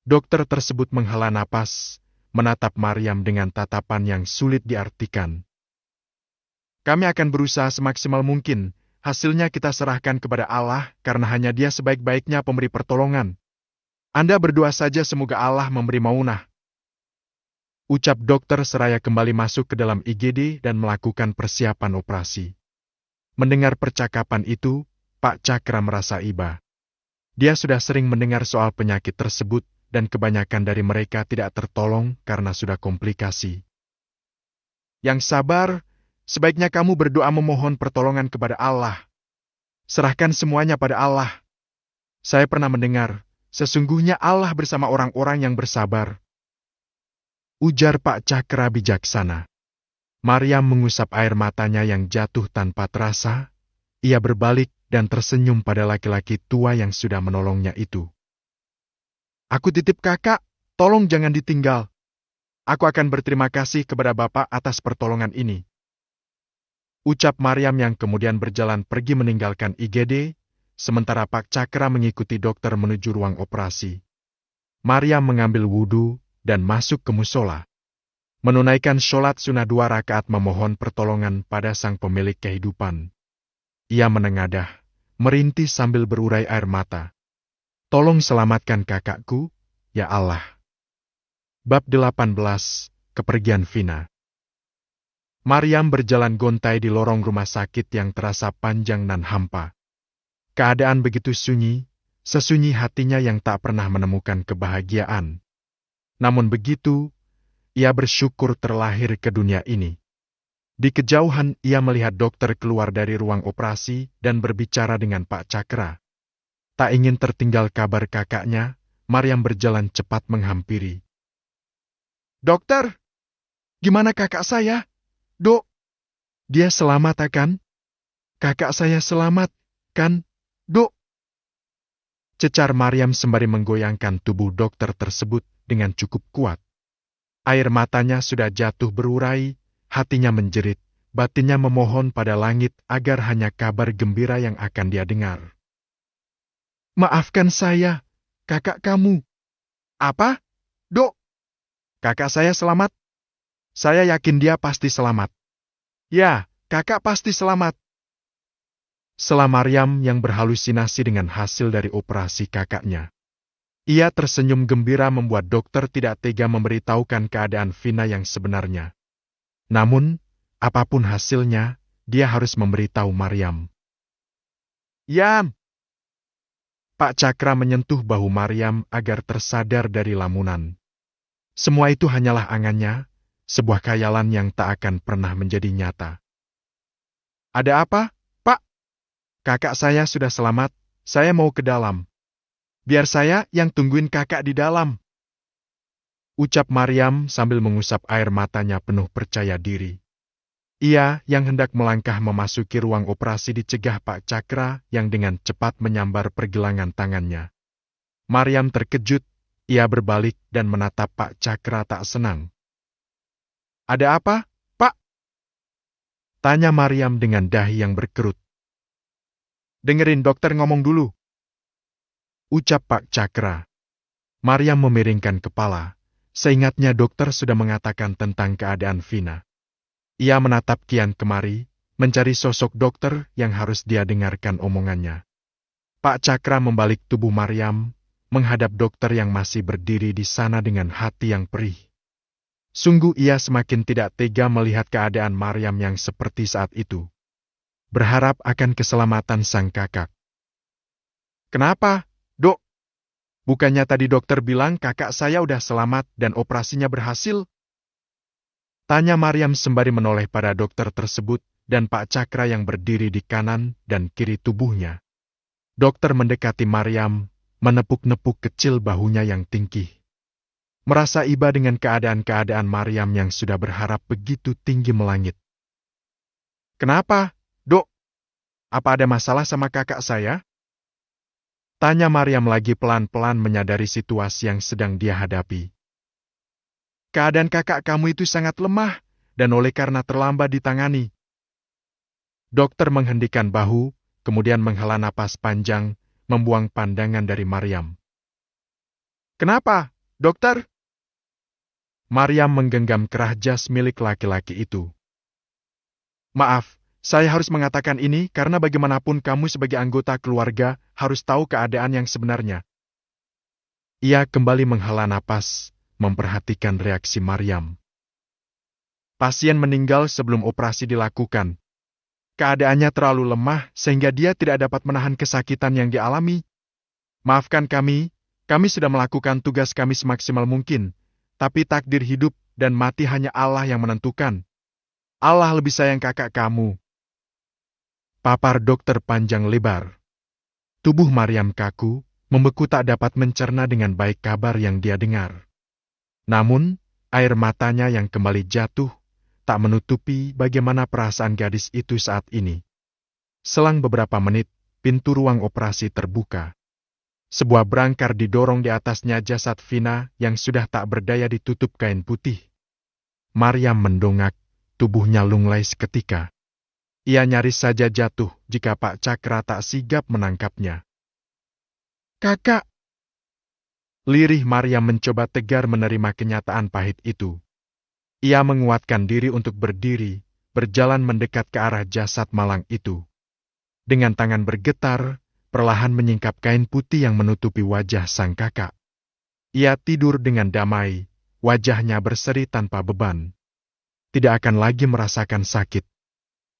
Dokter tersebut menghela napas, menatap Maryam dengan tatapan yang sulit diartikan. Kami akan berusaha semaksimal mungkin. Hasilnya kita serahkan kepada Allah karena hanya Dia sebaik-baiknya pemberi pertolongan. Anda berdoa saja semoga Allah memberi maunah. Ucap dokter seraya kembali masuk ke dalam IGD dan melakukan persiapan operasi. Mendengar percakapan itu, Pak Cakra merasa iba. Dia sudah sering mendengar soal penyakit tersebut dan kebanyakan dari mereka tidak tertolong karena sudah komplikasi. Yang sabar, sebaiknya kamu berdoa memohon pertolongan kepada Allah. Serahkan semuanya pada Allah. Saya pernah mendengar, sesungguhnya Allah bersama orang-orang yang bersabar. Ujar Pak Cakra bijaksana. Maryam mengusap air matanya yang jatuh tanpa terasa. Ia berbalik dan tersenyum pada laki-laki tua yang sudah menolongnya itu. Aku titip kakak, Tolong jangan ditinggal. Aku akan berterima kasih kepada Bapak atas pertolongan ini. Ucap Maryam yang kemudian berjalan pergi meninggalkan IGD, sementara Pak Cakra mengikuti dokter menuju ruang operasi. Maryam mengambil wudhu dan masuk ke musola. Menunaikan sholat sunnah 2 rakaat memohon pertolongan pada sang pemilik kehidupan. Ia menengadah, merintih sambil berurai air mata. Tolong selamatkan kakakku, ya Allah. Bab 18, Kepergian Vina. Maryam berjalan gontai di lorong rumah sakit yang terasa panjang dan hampa. Keadaan begitu sunyi, sesunyi hatinya yang tak pernah menemukan kebahagiaan. Namun begitu, ia bersyukur terlahir ke dunia ini. Di kejauhan ia melihat dokter keluar dari ruang operasi dan berbicara dengan Pak Cakra. Tak ingin tertinggal kabar kakaknya, Maryam berjalan cepat menghampiri. Dokter, gimana kakak saya? Dok, dia selamat kan? Kakak saya selamat, kan, Dok? Cecar Maryam sembari menggoyangkan tubuh dokter tersebut dengan cukup kuat. Air matanya sudah jatuh berurai, hatinya menjerit, batinnya memohon pada langit agar hanya kabar gembira yang akan dia dengar. Maafkan saya, kakak kamu. Apa? Dok? Kakak saya selamat? Saya yakin dia pasti selamat. Ya, kakak pasti selamat. Sela Maryam yang berhalusinasi dengan hasil dari operasi kakaknya. Ia tersenyum gembira membuat dokter tidak tega memberitahukan keadaan Vina yang sebenarnya. Namun, apapun hasilnya, dia harus memberitahu Maryam. Yam! Pak Cakra menyentuh bahu Maryam agar tersadar dari lamunan. Semua itu hanyalah angannya, sebuah khayalan yang tak akan pernah menjadi nyata. Ada apa, Pak? Kakak saya sudah selamat, saya mau ke dalam. Biar saya yang tungguin kakak di dalam. Ucap Maryam sambil mengusap air matanya penuh percaya diri. Ia yang hendak melangkah memasuki ruang operasi dicegah Pak Cakra yang dengan cepat menyambar pergelangan tangannya. Maryam terkejut, ia berbalik dan menatap Pak Cakra tak senang. Ada apa, Pak? Tanya Maryam dengan dahi yang berkerut. Dengerin dokter ngomong dulu. Ucap Pak Cakra. Maryam memiringkan kepala, seingatnya dokter sudah mengatakan tentang keadaan Vina. Ia menatap kian kemari, mencari sosok dokter yang harus dia dengarkan omongannya. Pak Cakra membalik tubuh Maryam, menghadap dokter yang masih berdiri di sana dengan hati yang perih. Sungguh ia semakin tidak tega melihat keadaan Maryam yang seperti saat itu. Berharap akan keselamatan sang kakak. Kenapa, Dok? Bukannya tadi dokter bilang kakak saya udah selamat dan operasinya berhasil? Tanya Maryam sembari menoleh pada dokter tersebut dan Pak Cakra yang berdiri di kanan dan kiri tubuhnya. Dokter mendekati Maryam, menepuk-nepuk kecil bahunya yang tinggi. Merasa iba dengan keadaan-keadaan Maryam yang sudah berharap begitu tinggi melangit. Kenapa, Dok? Apa ada masalah sama kakak saya? Tanya Maryam lagi pelan-pelan menyadari situasi yang sedang dia hadapi. Keadaan kakak kamu itu sangat lemah, dan oleh karena terlambat ditangani. Dokter menghendikan bahu, kemudian menghela napas panjang, membuang pandangan dari Maryam. Kenapa, dokter? Maryam menggenggam kerah jas milik laki-laki itu. Maaf, saya harus mengatakan ini karena bagaimanapun kamu sebagai anggota keluarga harus tahu keadaan yang sebenarnya. Ia kembali menghela napas, memperhatikan reaksi Maryam. Pasien meninggal sebelum operasi dilakukan. Keadaannya terlalu lemah sehingga dia tidak dapat menahan kesakitan yang dialami. Maafkan kami sudah melakukan tugas kami semaksimal mungkin, tapi takdir hidup dan mati hanya Allah yang menentukan. Allah lebih sayang kakak kamu. Papar dokter panjang lebar. Tubuh Maryam kaku, membeku tak dapat mencerna dengan baik kabar yang dia dengar. Namun, air matanya yang kembali jatuh, tak menutupi bagaimana perasaan gadis itu saat ini. Selang beberapa menit, pintu ruang operasi terbuka. Sebuah berangkar didorong di atasnya jasad Vina yang sudah tak berdaya ditutup kain putih. Maryam mendongak, tubuhnya lunglai seketika. Ia nyaris saja jatuh jika Pak Cakra tak sigap menangkapnya. "Kakak!" Lirih Maryam mencoba tegar menerima kenyataan pahit itu. Ia menguatkan diri untuk berdiri, berjalan mendekat ke arah jasad malang itu. Dengan tangan bergetar, perlahan menyingkap kain putih yang menutupi wajah sang kakak. Ia tidur dengan damai, wajahnya berseri tanpa beban. Tidak akan lagi merasakan sakit.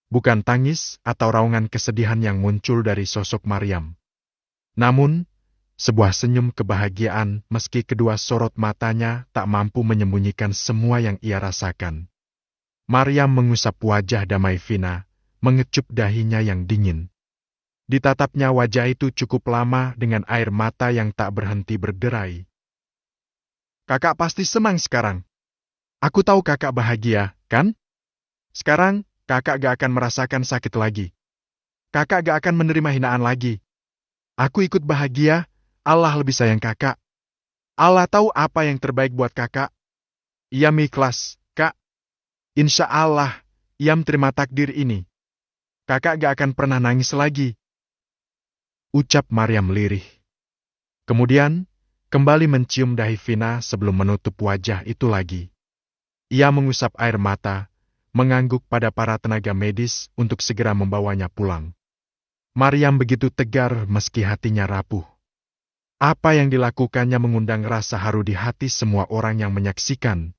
Bukan tangis atau raungan kesedihan yang muncul dari sosok Maryam. Namun, sebuah senyum kebahagiaan meski kedua sorot matanya tak mampu menyembunyikan semua yang ia rasakan. Maryam mengusap wajah damai Vina, mengecup dahinya yang dingin. Ditatapnya wajah itu cukup lama dengan air mata yang tak berhenti berderai. "Kakak pasti senang sekarang. Aku tahu kakak bahagia, kan? Sekarang, kakak gak akan merasakan sakit lagi. Kakak gak akan menerima hinaan lagi. Aku ikut bahagia, Allah lebih sayang kakak. Allah tahu apa yang terbaik buat kakak. Iam ikhlas, Kak. Insya Allah, Iam terima takdir ini. Kakak gak akan pernah nangis lagi," ucap Maryam lirih. Kemudian, kembali mencium dahi Vina sebelum menutup wajah itu lagi. Ia mengusap air mata, mengangguk pada para tenaga medis untuk segera membawanya pulang. Maryam begitu tegar meski hatinya rapuh. Apa yang dilakukannya mengundang rasa haru di hati semua orang yang menyaksikan.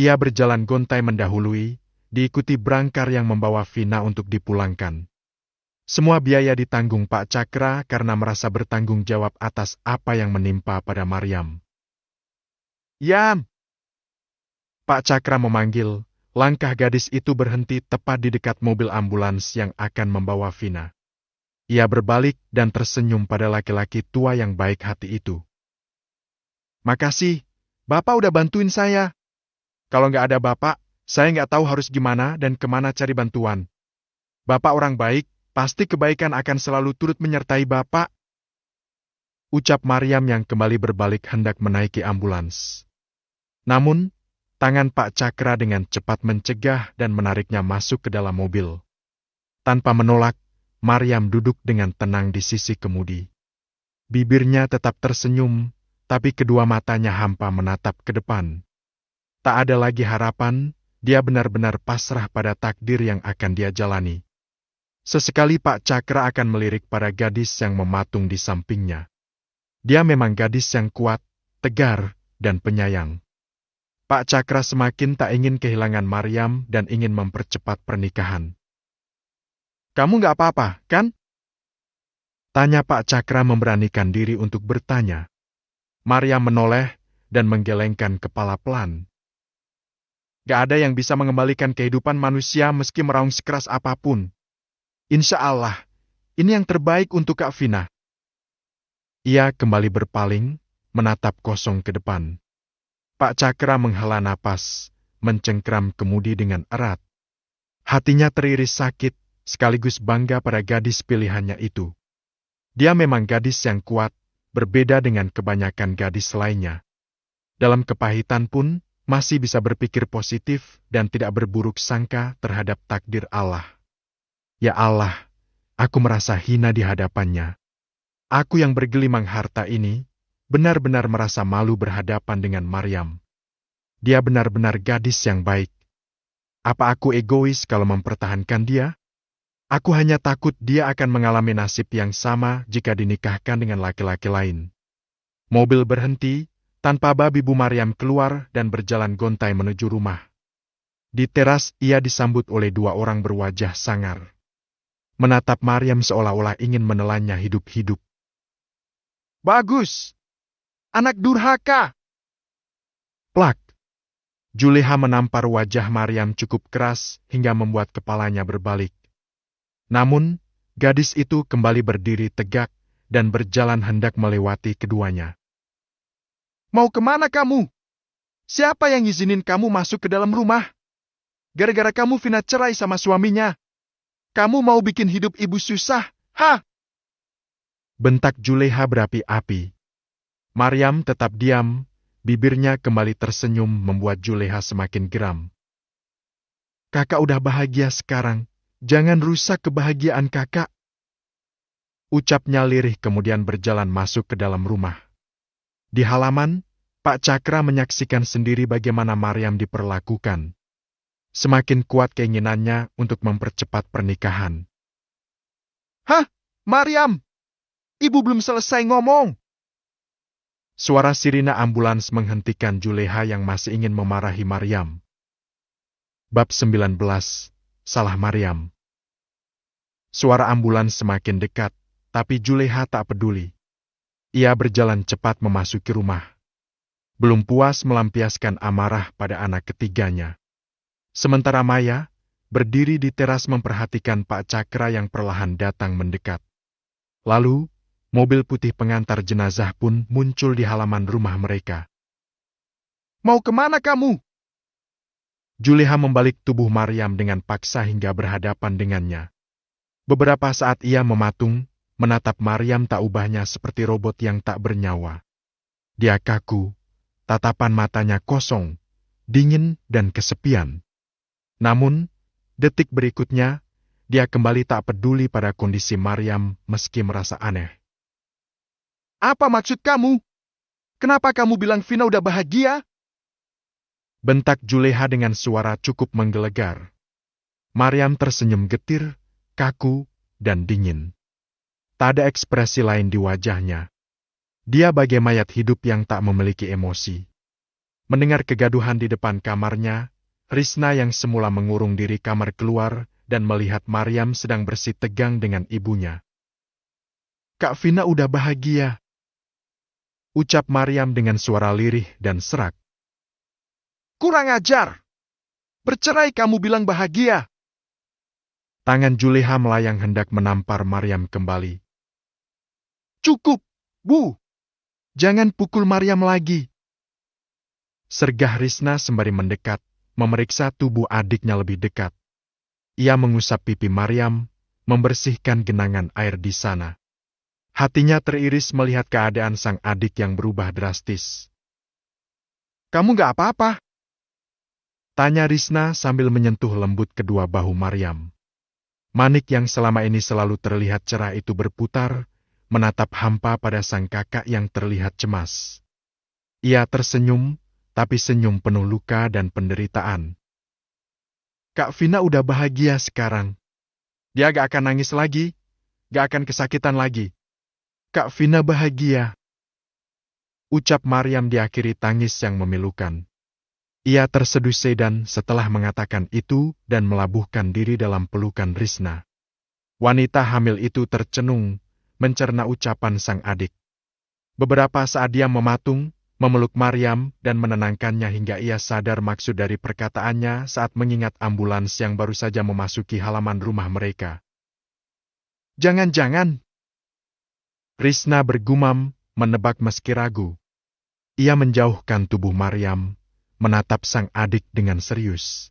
Ia berjalan gontai mendahului, diikuti berangkar yang membawa Vina untuk dipulangkan. Semua biaya ditanggung Pak Cakra karena merasa bertanggung jawab atas apa yang menimpa pada Maryam. "Yam!" Pak Cakra memanggil, langkah gadis itu berhenti tepat di dekat mobil ambulans yang akan membawa Vina. Ia berbalik dan tersenyum pada laki-laki tua yang baik hati itu. "Makasih, Bapak udah bantuin saya. Kalau nggak ada Bapak, saya nggak tahu harus gimana dan kemana cari bantuan. Bapak orang baik, pasti kebaikan akan selalu turut menyertai Bapak," ucap Maryam yang kembali berbalik hendak menaiki ambulans. Namun, tangan Pak Cakra dengan cepat mencegah dan menariknya masuk ke dalam mobil. Tanpa menolak, Maryam duduk dengan tenang di sisi kemudi. Bibirnya tetap tersenyum, tapi kedua matanya hampa menatap ke depan. Tak ada lagi harapan, dia benar-benar pasrah pada takdir yang akan dia jalani. Sesekali Pak Cakra akan melirik pada gadis yang mematung di sampingnya. Dia memang gadis yang kuat, tegar, dan penyayang. Pak Cakra semakin tak ingin kehilangan Maryam dan ingin mempercepat pernikahan. "Kamu nggak apa-apa, kan?" tanya Pak Cakra memberanikan diri untuk bertanya. Maryam menoleh dan menggelengkan kepala pelan. "Gak ada yang bisa mengembalikan kehidupan manusia meski meraung sekeras apapun. Insya Allah, ini yang terbaik untuk Kak Vina." Ia kembali berpaling, menatap kosong ke depan. Pak Cakra menghela napas, mencengkram kemudi dengan erat. Hatinya teriris sakit, sekaligus bangga pada gadis pilihannya itu. Dia memang gadis yang kuat, berbeda dengan kebanyakan gadis lainnya. Dalam kepahitan pun, masih bisa berpikir positif dan tidak berburuk sangka terhadap takdir Allah. Ya Allah, aku merasa hina di hadapannya. Aku yang bergelimang harta ini, benar-benar merasa malu berhadapan dengan Maryam. Dia benar-benar gadis yang baik. Apa aku egois kalau mempertahankan dia? Aku hanya takut dia akan mengalami nasib yang sama jika dinikahkan dengan laki-laki lain. Mobil berhenti, tanpa babi Bu Maryam keluar dan berjalan gontai menuju rumah. Di teras ia disambut oleh dua orang berwajah sangar. Menatap Maryam seolah-olah ingin menelannya hidup-hidup. "Bagus! Anak durhaka!" Plak! Juleha menampar wajah Maryam cukup keras hingga membuat kepalanya berbalik. Namun, gadis itu kembali berdiri tegak dan berjalan hendak melewati keduanya. "Mau kemana kamu? Siapa yang izinin kamu masuk ke dalam rumah? Gara-gara kamu Vina cerai sama suaminya. Kamu mau bikin hidup ibu susah, ha?" bentak Juleha berapi-api. Maryam tetap diam, bibirnya kembali tersenyum membuat Juleha semakin geram. Kakak udah bahagia sekarang, jangan rusak kebahagiaan kakak. Ucapnya lirih kemudian berjalan masuk ke dalam rumah. Di halaman, Pak Cakra menyaksikan sendiri bagaimana Maryam diperlakukan. Semakin kuat keinginannya untuk mempercepat pernikahan. Hah, Maryam? Ibu belum selesai ngomong. Suara sirine ambulans menghentikan Juleha yang masih ingin memarahi Maryam. Bab 19, Salah Maryam. Suara ambulans semakin dekat, tapi Juleha tak peduli. Ia berjalan cepat memasuki rumah. Belum puas melampiaskan amarah pada anak ketiganya. Sementara Maya berdiri di teras memperhatikan Pak Cakra yang perlahan datang mendekat. Lalu, mobil putih pengantar jenazah pun muncul di halaman rumah mereka. Mau kemana kamu? Juleha membalik tubuh Maryam dengan paksa hingga berhadapan dengannya. Beberapa saat ia mematung, menatap Maryam tak ubahnya seperti robot yang tak bernyawa. Dia kaku, tatapan matanya kosong, dingin dan kesepian. Namun, detik berikutnya, dia kembali tak peduli pada kondisi Maryam meski merasa aneh. Apa maksud kamu? Kenapa kamu bilang Vina udah bahagia? Bentak Juleha dengan suara cukup menggelegar. Maryam tersenyum getir, kaku, dan dingin. Tak ada ekspresi lain di wajahnya. Dia bagai mayat hidup yang tak memiliki emosi. Mendengar kegaduhan di depan kamarnya, Risna yang semula mengurung diri kamar keluar dan melihat Maryam sedang bersitegang dengan ibunya. Kak Vina udah bahagia. Ucap Maryam dengan suara lirih dan serak. Kurang ajar! Bercerai kamu bilang bahagia! Tangan Juleha melayang hendak menampar Maryam kembali. Cukup, Bu! Jangan pukul Maryam lagi! Sergah Risna sembari mendekat, memeriksa tubuh adiknya lebih dekat. Ia mengusap pipi Maryam, membersihkan genangan air di sana. Hatinya teriris melihat keadaan sang adik yang berubah drastis. Kamu gak apa-apa? Tanya Risna sambil menyentuh lembut kedua bahu Maryam. Manik yang selama ini selalu terlihat cerah itu berputar, menatap hampa pada sang kakak yang terlihat cemas. Ia tersenyum, tapi senyum penuh luka dan penderitaan. Kak Vina udah bahagia sekarang. Dia gak akan nangis lagi, gak akan kesakitan lagi. Kak Vina bahagia. Ucap Maryam diakhiri tangis yang memilukan. Ia terseduh sedan setelah mengatakan itu dan melabuhkan diri dalam pelukan Risna. Wanita hamil itu tercenung, mencerna ucapan sang adik. Beberapa saat dia mematung, memeluk Maryam dan menenangkannya hingga ia sadar maksud dari perkataannya saat mengingat ambulans yang baru saja memasuki halaman rumah mereka. Jangan-jangan. Risna bergumam, menebak meski ragu. Ia menjauhkan tubuh Maryam, menatap sang adik dengan serius.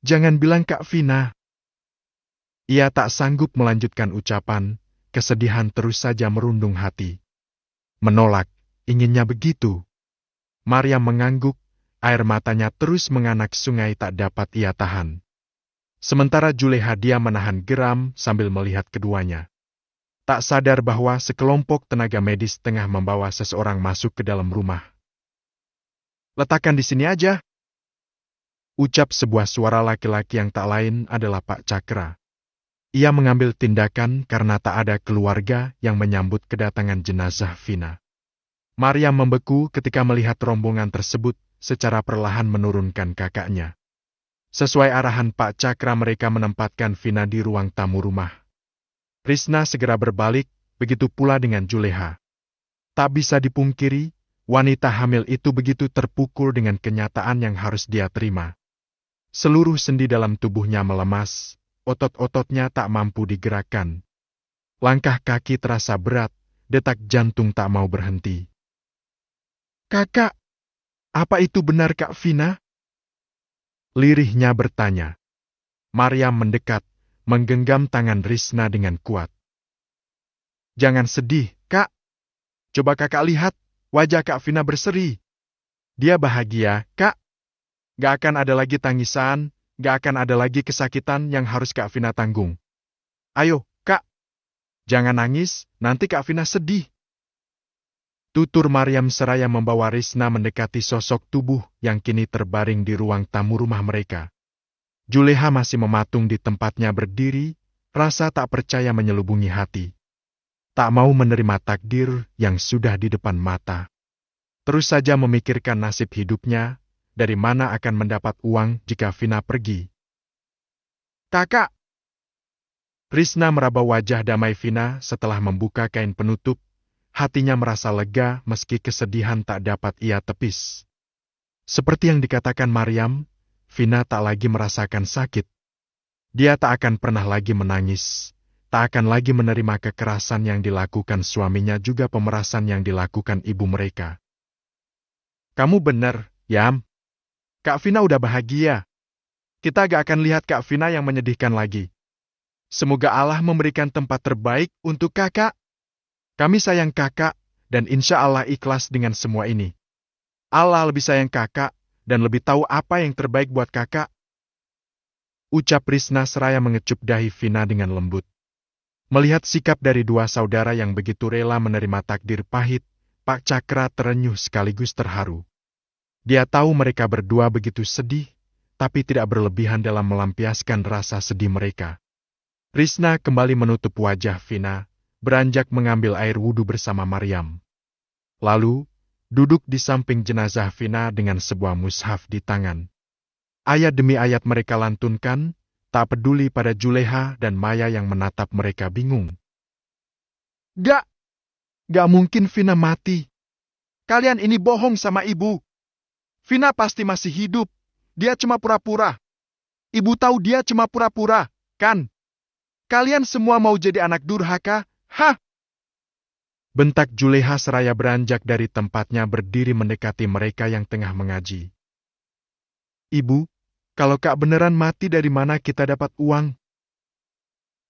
Jangan bilang Kak Vina. Ia tak sanggup melanjutkan ucapan, kesedihan terus saja merundung hati. Menolak, inginnya begitu. Maryam mengangguk, air matanya terus menganak sungai tak dapat ia tahan. Sementara Juleha dia menahan geram sambil melihat keduanya. Tak sadar bahwa sekelompok tenaga medis tengah membawa seseorang masuk ke dalam rumah. Letakkan di sini aja. Ucap sebuah suara laki-laki yang tak lain adalah Pak Cakra. Ia mengambil tindakan karena tak ada keluarga yang menyambut kedatangan jenazah Vina. Maryam membeku ketika melihat rombongan tersebut secara perlahan menurunkan kakaknya. Sesuai arahan Pak Cakra mereka menempatkan Vina di ruang tamu rumah. Risna segera berbalik, begitu pula dengan Juleha. Tak bisa dipungkiri, wanita hamil itu begitu terpukul dengan kenyataan yang harus dia terima. Seluruh sendi dalam tubuhnya melemas, otot-ototnya tak mampu digerakkan. Langkah kaki terasa berat, detak jantung tak mau berhenti. Kakak, apa itu benar Kak Vina? Lirihnya bertanya. Maryam mendekat, menggenggam tangan Risna dengan kuat. Jangan sedih, Kak. Coba Kakak lihat, wajah Kak Vina berseri. Dia bahagia, Kak. Gak akan ada lagi tangisan, gak akan ada lagi kesakitan yang harus Kak Vina tanggung. Ayo, Kak. Jangan nangis, nanti Kak Vina sedih. Tutur Maryam seraya membawa Risna mendekati sosok tubuh yang kini terbaring di ruang tamu rumah mereka. Juleha masih mematung di tempatnya berdiri, rasa tak percaya menyelubungi hati. Tak mau menerima takdir yang sudah di depan mata. Terus saja memikirkan nasib hidupnya, dari mana akan mendapat uang jika Vina pergi. Kakak! Risna meraba wajah damai Vina setelah membuka kain penutup. Hatinya merasa lega meski kesedihan tak dapat ia tepis. Seperti yang dikatakan Maryam, Vina tak lagi merasakan sakit. Dia tak akan pernah lagi menangis, tak akan lagi menerima kekerasan yang dilakukan suaminya juga pemerasan yang dilakukan ibu mereka. Kamu benar, Yam. Kak Vina udah bahagia. Kita gak akan lihat Kak Vina yang menyedihkan lagi. Semoga Allah memberikan tempat terbaik untuk kakak. Kami sayang kakak, dan insya Allah ikhlas dengan semua ini. Allah lebih sayang kakak, dan lebih tahu apa yang terbaik buat kakak. Ucap Risna seraya mengecup dahi Vina dengan lembut. Melihat sikap dari dua saudara yang begitu rela menerima takdir pahit, Pak Cakra terenyuh sekaligus terharu. Dia tahu mereka berdua begitu sedih, tapi tidak berlebihan dalam melampiaskan rasa sedih mereka. Risna kembali menutup wajah Vina, beranjak mengambil air wudhu bersama Maryam. Lalu, duduk di samping jenazah Vina dengan sebuah mushaf di tangan. Ayat demi ayat mereka lantunkan, tak peduli pada Juleha dan Maya yang menatap mereka bingung. Gak mungkin Vina mati. Kalian ini bohong sama ibu. Vina pasti masih hidup. Dia cuma pura-pura. Ibu tahu dia cuma pura-pura, kan? Kalian semua mau jadi anak durhaka? Hah? Bentak Juleha seraya beranjak dari tempatnya berdiri mendekati mereka yang tengah mengaji. Ibu, kalau Kak beneran mati dari mana kita dapat uang?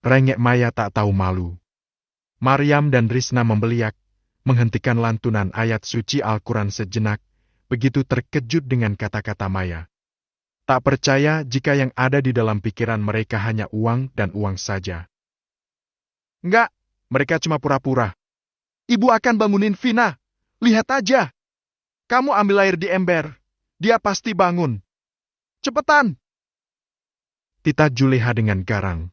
Rengek Maya tak tahu malu. Maryam dan Risna membeliak, menghentikan lantunan ayat suci Al-Quran sejenak, begitu terkejut dengan kata-kata Maya. Tak percaya jika yang ada di dalam pikiran mereka hanya uang dan uang saja. Enggak. Mereka cuma pura-pura. Ibu akan bangunin Vina. Lihat aja. Kamu ambil air di ember. Dia pasti bangun. Cepetan. Tita Juleha dengan garang.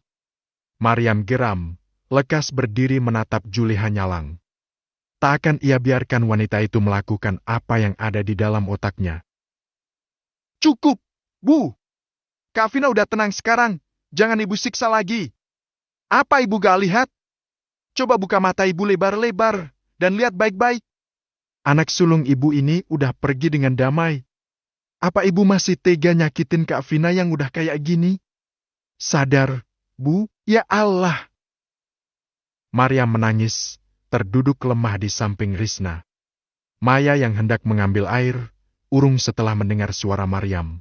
Maryam geram, lekas berdiri menatap Juleha nyalang. Tak akan ia biarkan wanita itu melakukan apa yang ada di dalam otaknya. Cukup, Bu. Kak Vina udah tenang sekarang. Jangan ibu siksa lagi. Apa ibu gak lihat? Coba buka mata ibu lebar-lebar, dan lihat baik-baik. Anak sulung ibu ini udah pergi dengan damai. Apa ibu masih tega nyakitin Kak Vina yang udah kayak gini? Sadar, Bu, ya Allah. Maryam menangis, terduduk lemah di samping Risna. Maya yang hendak mengambil air, urung setelah mendengar suara Maryam.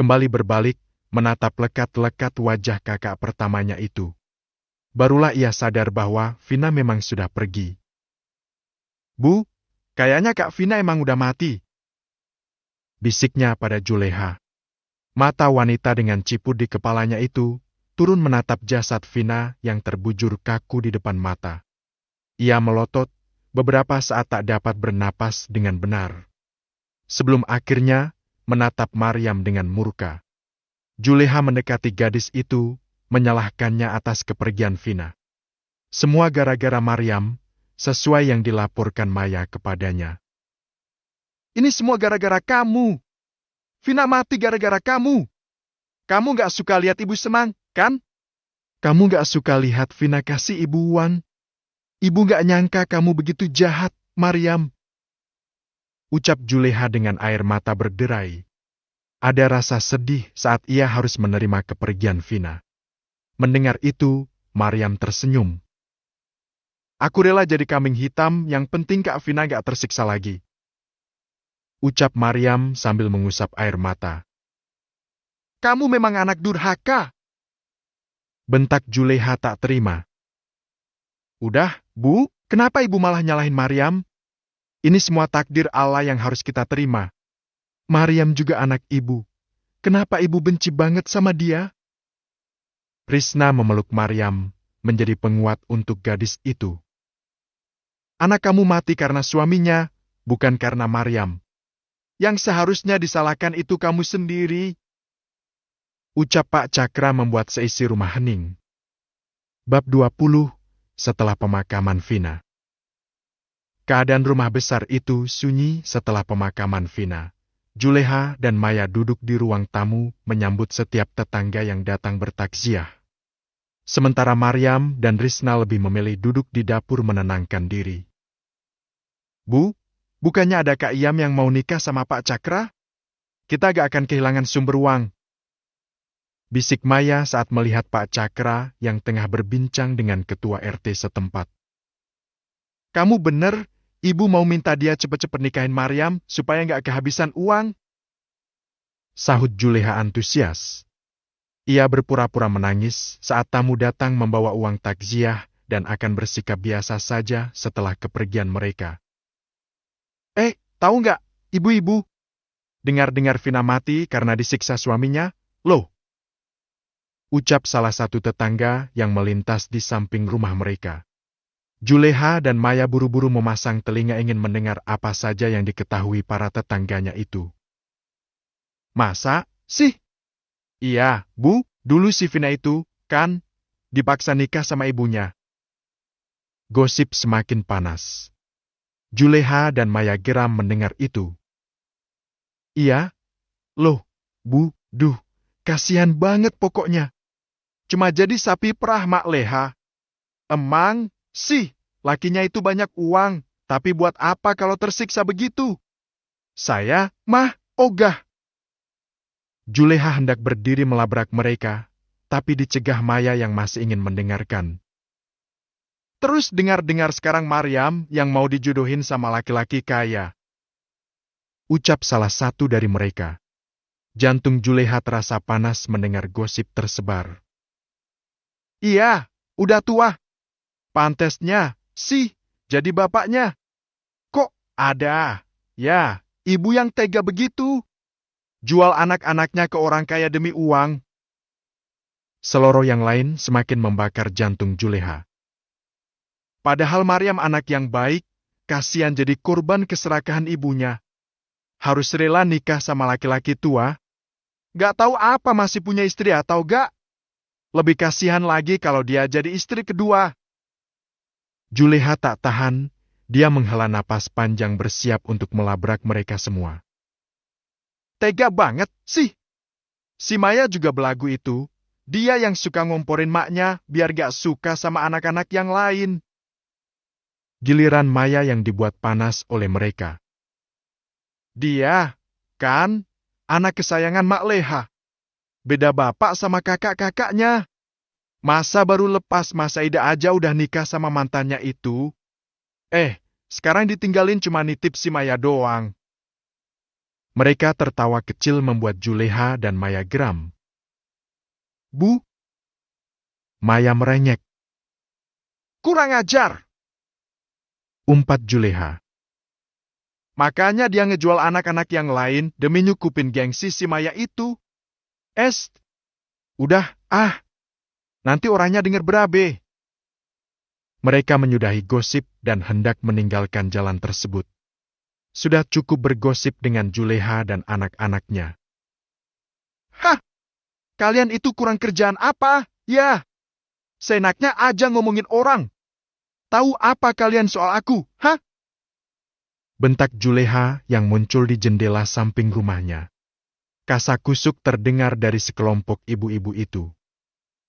Kembali berbalik, menatap lekat-lekat wajah kakak pertamanya itu. Barulah ia sadar bahwa Vina memang sudah pergi. Bu, kayaknya Kak Vina emang udah mati. Bisiknya pada Juleha. Mata wanita dengan ciput di kepalanya itu turun menatap jasad Vina yang terbujur kaku di depan mata. Ia melotot, beberapa saat tak dapat bernapas dengan benar. Sebelum akhirnya menatap Maryam dengan murka. Juleha mendekati gadis itu, menyalahkannya atas kepergian Vina. Semua gara-gara Maryam, sesuai yang dilaporkan Maya kepadanya. Ini semua gara-gara kamu. Vina mati gara-gara kamu. Kamu gak suka lihat ibu senang, kan? Kamu gak suka lihat Vina kasih ibu uang. Ibu gak nyangka kamu begitu jahat, Maryam. Ucap Juleha dengan air mata berderai. Ada rasa sedih saat ia harus menerima kepergian Vina. Mendengar itu, Maryam tersenyum. Aku rela jadi kambing hitam, yang penting Kak Vina gak tersiksa lagi. Ucap Maryam sambil mengusap air mata. Kamu memang anak durhaka. Bentak Juleha tak terima. Udah, Bu, kenapa ibu malah nyalahin Maryam? Ini semua takdir Allah yang harus kita terima. Maryam juga anak ibu. Kenapa ibu benci banget sama dia? Risna memeluk Maryam, menjadi penguat untuk gadis itu. Anak kamu mati karena suaminya, bukan karena Maryam. Yang seharusnya disalahkan itu kamu sendiri. Ucap Pak Cakra membuat seisi rumah hening. Bab 20, setelah pemakaman Vina. Keadaan rumah besar itu sunyi setelah pemakaman Vina. Juleha dan Maya duduk di ruang tamu menyambut setiap tetangga yang datang bertakziah. Sementara Maryam dan Risna lebih memilih duduk di dapur menenangkan diri. Bu, bukannya ada Kak Iyam yang mau nikah sama Pak Cakra? Kita gak akan kehilangan sumber uang. Bisik Maya saat melihat Pak Cakra yang tengah berbincang dengan ketua RT setempat. Kamu bener, ibu mau minta dia cepet-cepet nikahin Maryam supaya nggak kehabisan uang? Sahut Juleha antusias. Ia berpura-pura menangis saat tamu datang membawa uang takziah dan akan bersikap biasa saja setelah kepergian mereka. Tahu nggak, ibu-ibu? Dengar-dengar Vina mati karena disiksa suaminya, loh. Ucap salah satu tetangga yang melintas di samping rumah mereka. Juleha dan Maya buru-buru memasang telinga ingin mendengar apa saja yang diketahui para tetangganya itu. Masa sih? Iya, Bu, dulu si Vina itu, kan, dipaksa nikah sama ibunya. Gosip semakin panas. Juleha dan Maya geram mendengar itu. Iya? Loh, Bu, kasihan banget pokoknya. Cuma jadi sapi perah Mak Leha. Emang, sih, lakinya itu banyak uang, tapi buat apa kalau tersiksa begitu? Saya, mah, ogah. Juleha hendak berdiri melabrak mereka, tapi dicegah Maya yang masih ingin mendengarkan. Terus dengar-dengar sekarang Maryam yang mau dijodohin sama laki-laki kaya. Ucap salah satu dari mereka. Jantung Juleha terasa panas mendengar gosip tersebar. Iya, udah tua. Pantesnya, sih, jadi bapaknya. Kok ada? Ya, ibu yang tega begitu. Jual anak-anaknya ke orang kaya demi uang. Seloro yang lain semakin membakar jantung Juleha. Padahal Maryam anak yang baik, kasihan jadi korban keserakahan ibunya. Harus rela nikah sama laki-laki tua. Gak tahu apa masih punya istri atau gak. Lebih kasihan lagi kalau dia jadi istri kedua. Juleha tak tahan, dia menghela napas panjang bersiap untuk melabrak mereka semua. Tega banget sih. Si Maya juga belagu itu. Dia yang suka ngomporin maknya biar gak suka sama anak-anak yang lain. Giliran Maya yang dibuat panas oleh mereka. Dia, kan, anak kesayangan Mak Leha. Beda bapak sama kakak-kakaknya. Masa baru lepas masa ida aja udah nikah sama mantannya itu? Sekarang ditinggalin cuma nitip si Maya doang. Mereka tertawa kecil membuat Juleha dan Maya geram. Bu? Maya merengek. Kurang ajar! Umpat Juleha. Makanya dia ngejual anak-anak yang lain demi nyukupin gengsi si Maya itu. Udah, nanti orangnya denger berabe. Mereka menyudahi gosip dan hendak meninggalkan jalan tersebut. Sudah cukup bergosip dengan Juleha dan anak-anaknya. Hah? Kalian itu kurang kerjaan apa? Ya, seenaknya aja ngomongin orang. Tahu apa kalian soal aku? Hah? Bentak Juleha yang muncul di jendela samping rumahnya. Kasakusuk terdengar dari sekelompok ibu-ibu itu.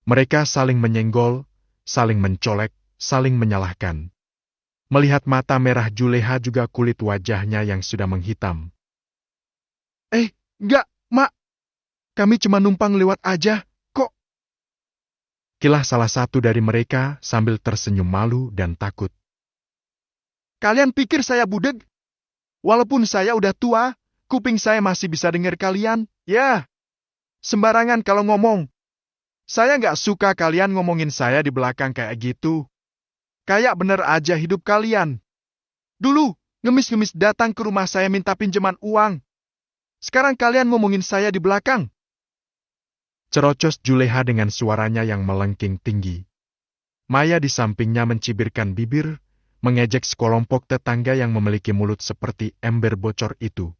Mereka saling menyenggol, saling mencolek, saling menyalahkan. Melihat mata merah Juleha juga kulit wajahnya yang sudah menghitam. Enggak, Mak. Kami cuma numpang lewat aja, kok. Kilah salah satu dari mereka sambil tersenyum malu dan takut. Kalian pikir saya budeg? Walaupun saya udah tua, kuping saya masih bisa dengar kalian. Ya, sembarangan kalau ngomong. Saya nggak suka kalian ngomongin saya di belakang kayak gitu. kayak bener aja hidup kalian. Dulu, ngemis-ngemis datang ke rumah saya minta pinjaman uang. Sekarang kalian ngomongin saya di belakang. Cerocos Juleha dengan suaranya yang melengking tinggi. Maya di sampingnya mencibirkan bibir, mengejek sekelompok tetangga yang memiliki mulut seperti ember bocor itu.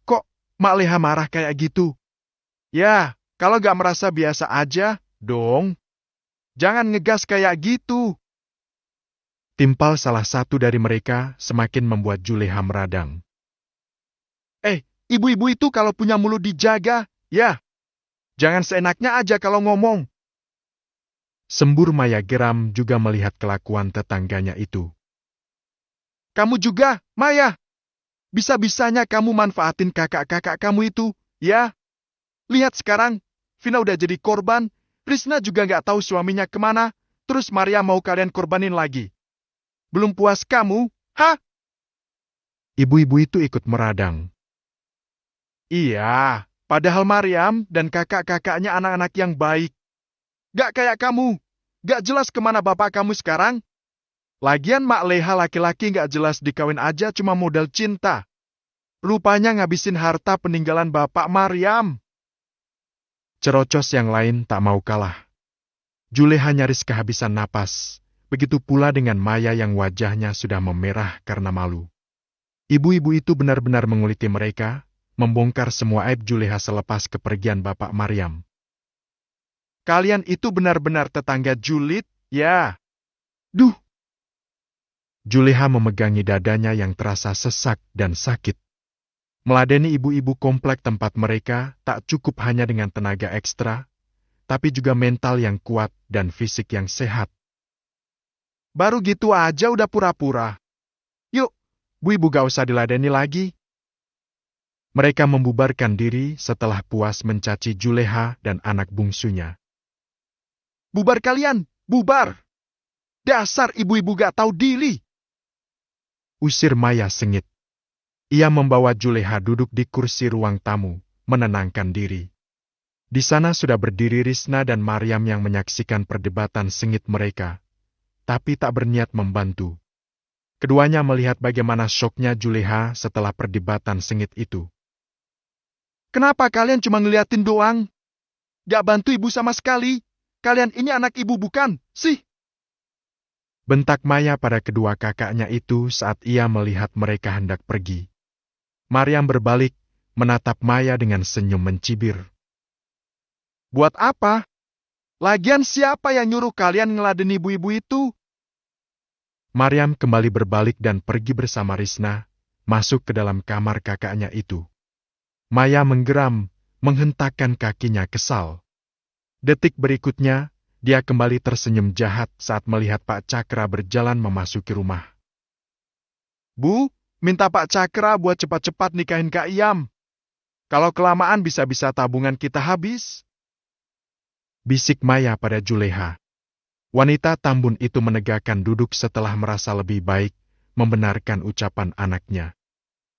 Kok Mak Leha marah kayak gitu? Ya, kalau gak merasa biasa aja, dong. Jangan ngegas kayak gitu. Timpal salah satu dari mereka semakin membuat Juleha meradang. Ibu-ibu itu kalau punya mulut dijaga, ya. Jangan seenaknya aja kalau ngomong. Sembur Maya geram juga melihat kelakuan tetangganya itu. Kamu juga, Maya. Bisa-bisanya kamu manfaatin kakak-kakak kamu itu, ya. Lihat sekarang, Vina udah jadi korban, Risna juga nggak tahu suaminya kemana, terus Maria mau kalian korbanin lagi. Belum puas kamu, hah? Ibu-ibu itu ikut meradang. Iya, padahal Mariam dan kakak-kakaknya anak-anak yang baik. Gak kayak kamu, gak jelas kemana bapak kamu sekarang. Lagian Mak Leha laki-laki gak jelas dikawin aja cuma modal cinta. Rupanya ngabisin harta peninggalan bapak Mariam. Cerocos yang lain tak mau kalah. Juleha nyaris kehabisan napas, begitu pula dengan Maya yang wajahnya sudah memerah karena malu. Ibu-ibu itu benar-benar menguliti mereka, membongkar semua aib Juleha selepas kepergian bapak Mariam. Kalian itu benar-benar tetangga julid, ya? Duh! Juleha memegangi dadanya yang terasa sesak dan sakit. Meladeni ibu-ibu komplek tempat mereka tak cukup hanya dengan tenaga ekstra, tapi juga mental yang kuat dan fisik yang sehat. Baru gitu aja udah pura-pura. Yuk, bu ibu gak usah diladeni lagi. Mereka membubarkan diri setelah puas mencaci Juleha dan anak bungsunya. Bubar kalian, bubar! Dasar ibu-ibu gak tahu diri! Usir Maya sengit. Ia membawa Juleha duduk di kursi ruang tamu, menenangkan diri. Di sana sudah berdiri Risna dan Mariam yang menyaksikan perdebatan sengit mereka, tapi tak berniat membantu. Keduanya melihat bagaimana syoknya Juleha setelah perdebatan sengit itu. Kenapa kalian cuma ngeliatin doang? Gak bantu ibu sama sekali. Kalian ini anak ibu bukan, sih? Bentak Maya pada kedua kakaknya itu saat ia melihat mereka hendak pergi. Mariam berbalik, menatap Maya dengan senyum mencibir. Buat apa? Lagian siapa yang nyuruh kalian ngeladen ibu-ibu itu? Mariam kembali berbalik dan pergi bersama Risna, masuk ke dalam kamar kakaknya itu. Maya menggeram, menghentakkan kakinya kesal. Detik berikutnya, dia kembali tersenyum jahat saat melihat Pak Cakra berjalan memasuki rumah. Bu, minta Pak Cakra buat cepat-cepat nikahin Kak Iyam. Kalau kelamaan bisa-bisa tabungan kita habis. Bisik Maya pada Juleha. Wanita tambun itu menegakkan duduk setelah merasa lebih baik, membenarkan ucapan anaknya.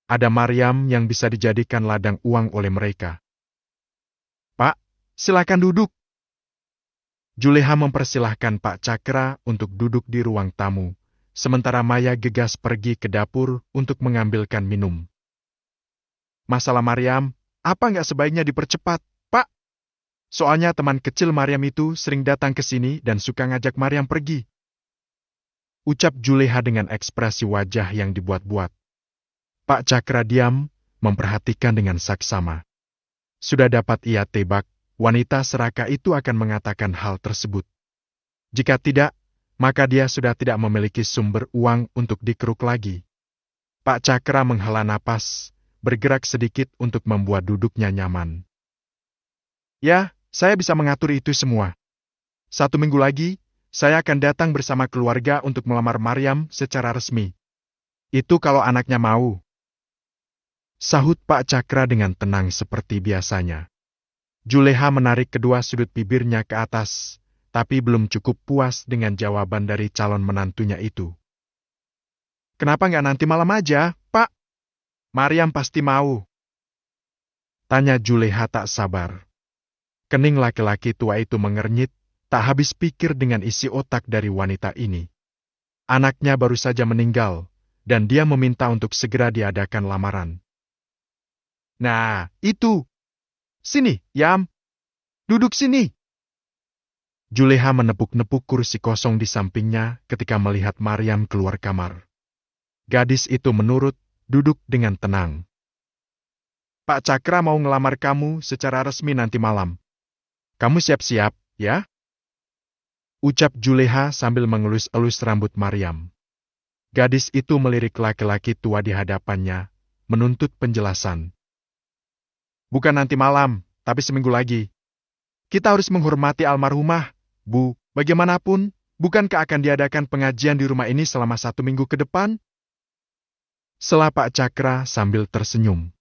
Ada Mariam yang bisa dijadikan ladang uang oleh mereka. Pak, silakan duduk. Juleha mempersilahkan Pak Cakra untuk duduk di ruang tamu, sementara Maya gegas pergi ke dapur untuk mengambilkan minum. Masalah Mariam, apa nggak sebaiknya dipercepat, Pak? Soalnya teman kecil Mariam itu sering datang ke sini dan suka ngajak Mariam pergi. Ucap Juleha dengan ekspresi wajah yang dibuat-buat. Pak Cakra diam, memperhatikan dengan saksama. Sudah dapat ia tebak, wanita serakah itu akan mengatakan hal tersebut. Jika tidak, maka dia sudah tidak memiliki sumber uang untuk dikeruk lagi. Pak Cakra menghela napas, bergerak sedikit untuk membuat duduknya nyaman. Ya, saya bisa mengatur itu semua. 1 minggu lagi, saya akan datang bersama keluarga untuk melamar Mariam secara resmi. Itu kalau anaknya mau. Sahut Pak Cakra dengan tenang seperti biasanya. Juleha menarik kedua sudut bibirnya ke atas, tapi belum cukup puas dengan jawaban dari calon menantunya itu. Kenapa nggak nanti malam aja, Pak? Mariam pasti mau. Tanya Juleha tak sabar. Kening laki-laki tua itu mengernyit, Tak habis pikir dengan isi otak dari wanita ini. Anaknya baru saja meninggal, dan dia meminta untuk segera diadakan lamaran. Nah, itu. Sini, Yam. Duduk sini. Juleha menepuk-nepuk kursi kosong di sampingnya ketika melihat Maryam keluar kamar. Gadis itu menurut, duduk dengan tenang. Pak Cakra mau ngelamar kamu secara resmi nanti malam. Kamu siap-siap, ya? Ucap Juleha sambil mengelus-elus rambut Maryam. Gadis itu melirik laki-laki tua di hadapannya, menuntut penjelasan. Bukan nanti malam, tapi seminggu lagi. Kita harus menghormati almarhumah, Bu. Bagaimanapun, bukankah akan diadakan pengajian di rumah ini selama 1 minggu ke depan? Sela Pak Cakra sambil tersenyum.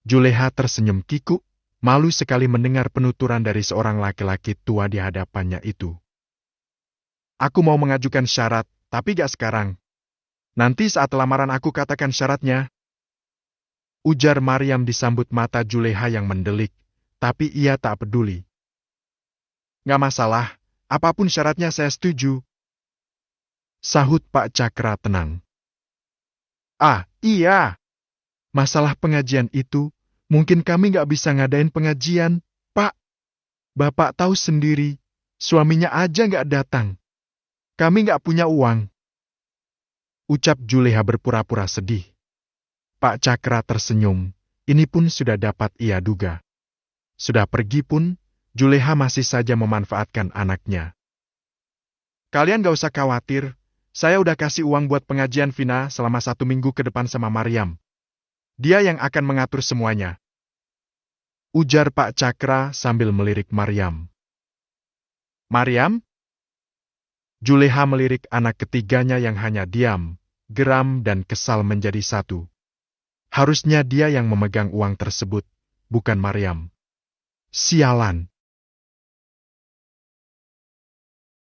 Juleha tersenyum kikuk, malu sekali mendengar penuturan dari seorang laki-laki tua di hadapannya itu. Aku mau mengajukan syarat, tapi gak sekarang. Nanti saat lamaran aku katakan syaratnya. Ujar Maryam disambut mata Juleha yang mendelik, tapi ia tak peduli. Gak masalah, apapun syaratnya saya setuju. Sahut Pak Cakra tenang. Ah, iya. Masalah pengajian itu, mungkin kami gak bisa ngadain pengajian, Pak. Bapak tahu sendiri, suaminya aja gak datang. Kami gak punya uang. Ucap Juleha berpura-pura sedih. Pak Cakra tersenyum, ini pun sudah dapat ia duga. Sudah pergi pun, Juleha masih saja memanfaatkan anaknya. Kalian gak usah khawatir, saya udah kasih uang buat pengajian Vina selama 1 minggu ke depan sama Maryam. Dia yang akan mengatur semuanya. Ujar Pak Cakra sambil melirik Maryam. Maryam? Juleha melirik anak ketiganya yang hanya diam, geram dan kesal menjadi satu. Harusnya dia yang memegang uang tersebut, bukan Maryam. Sialan.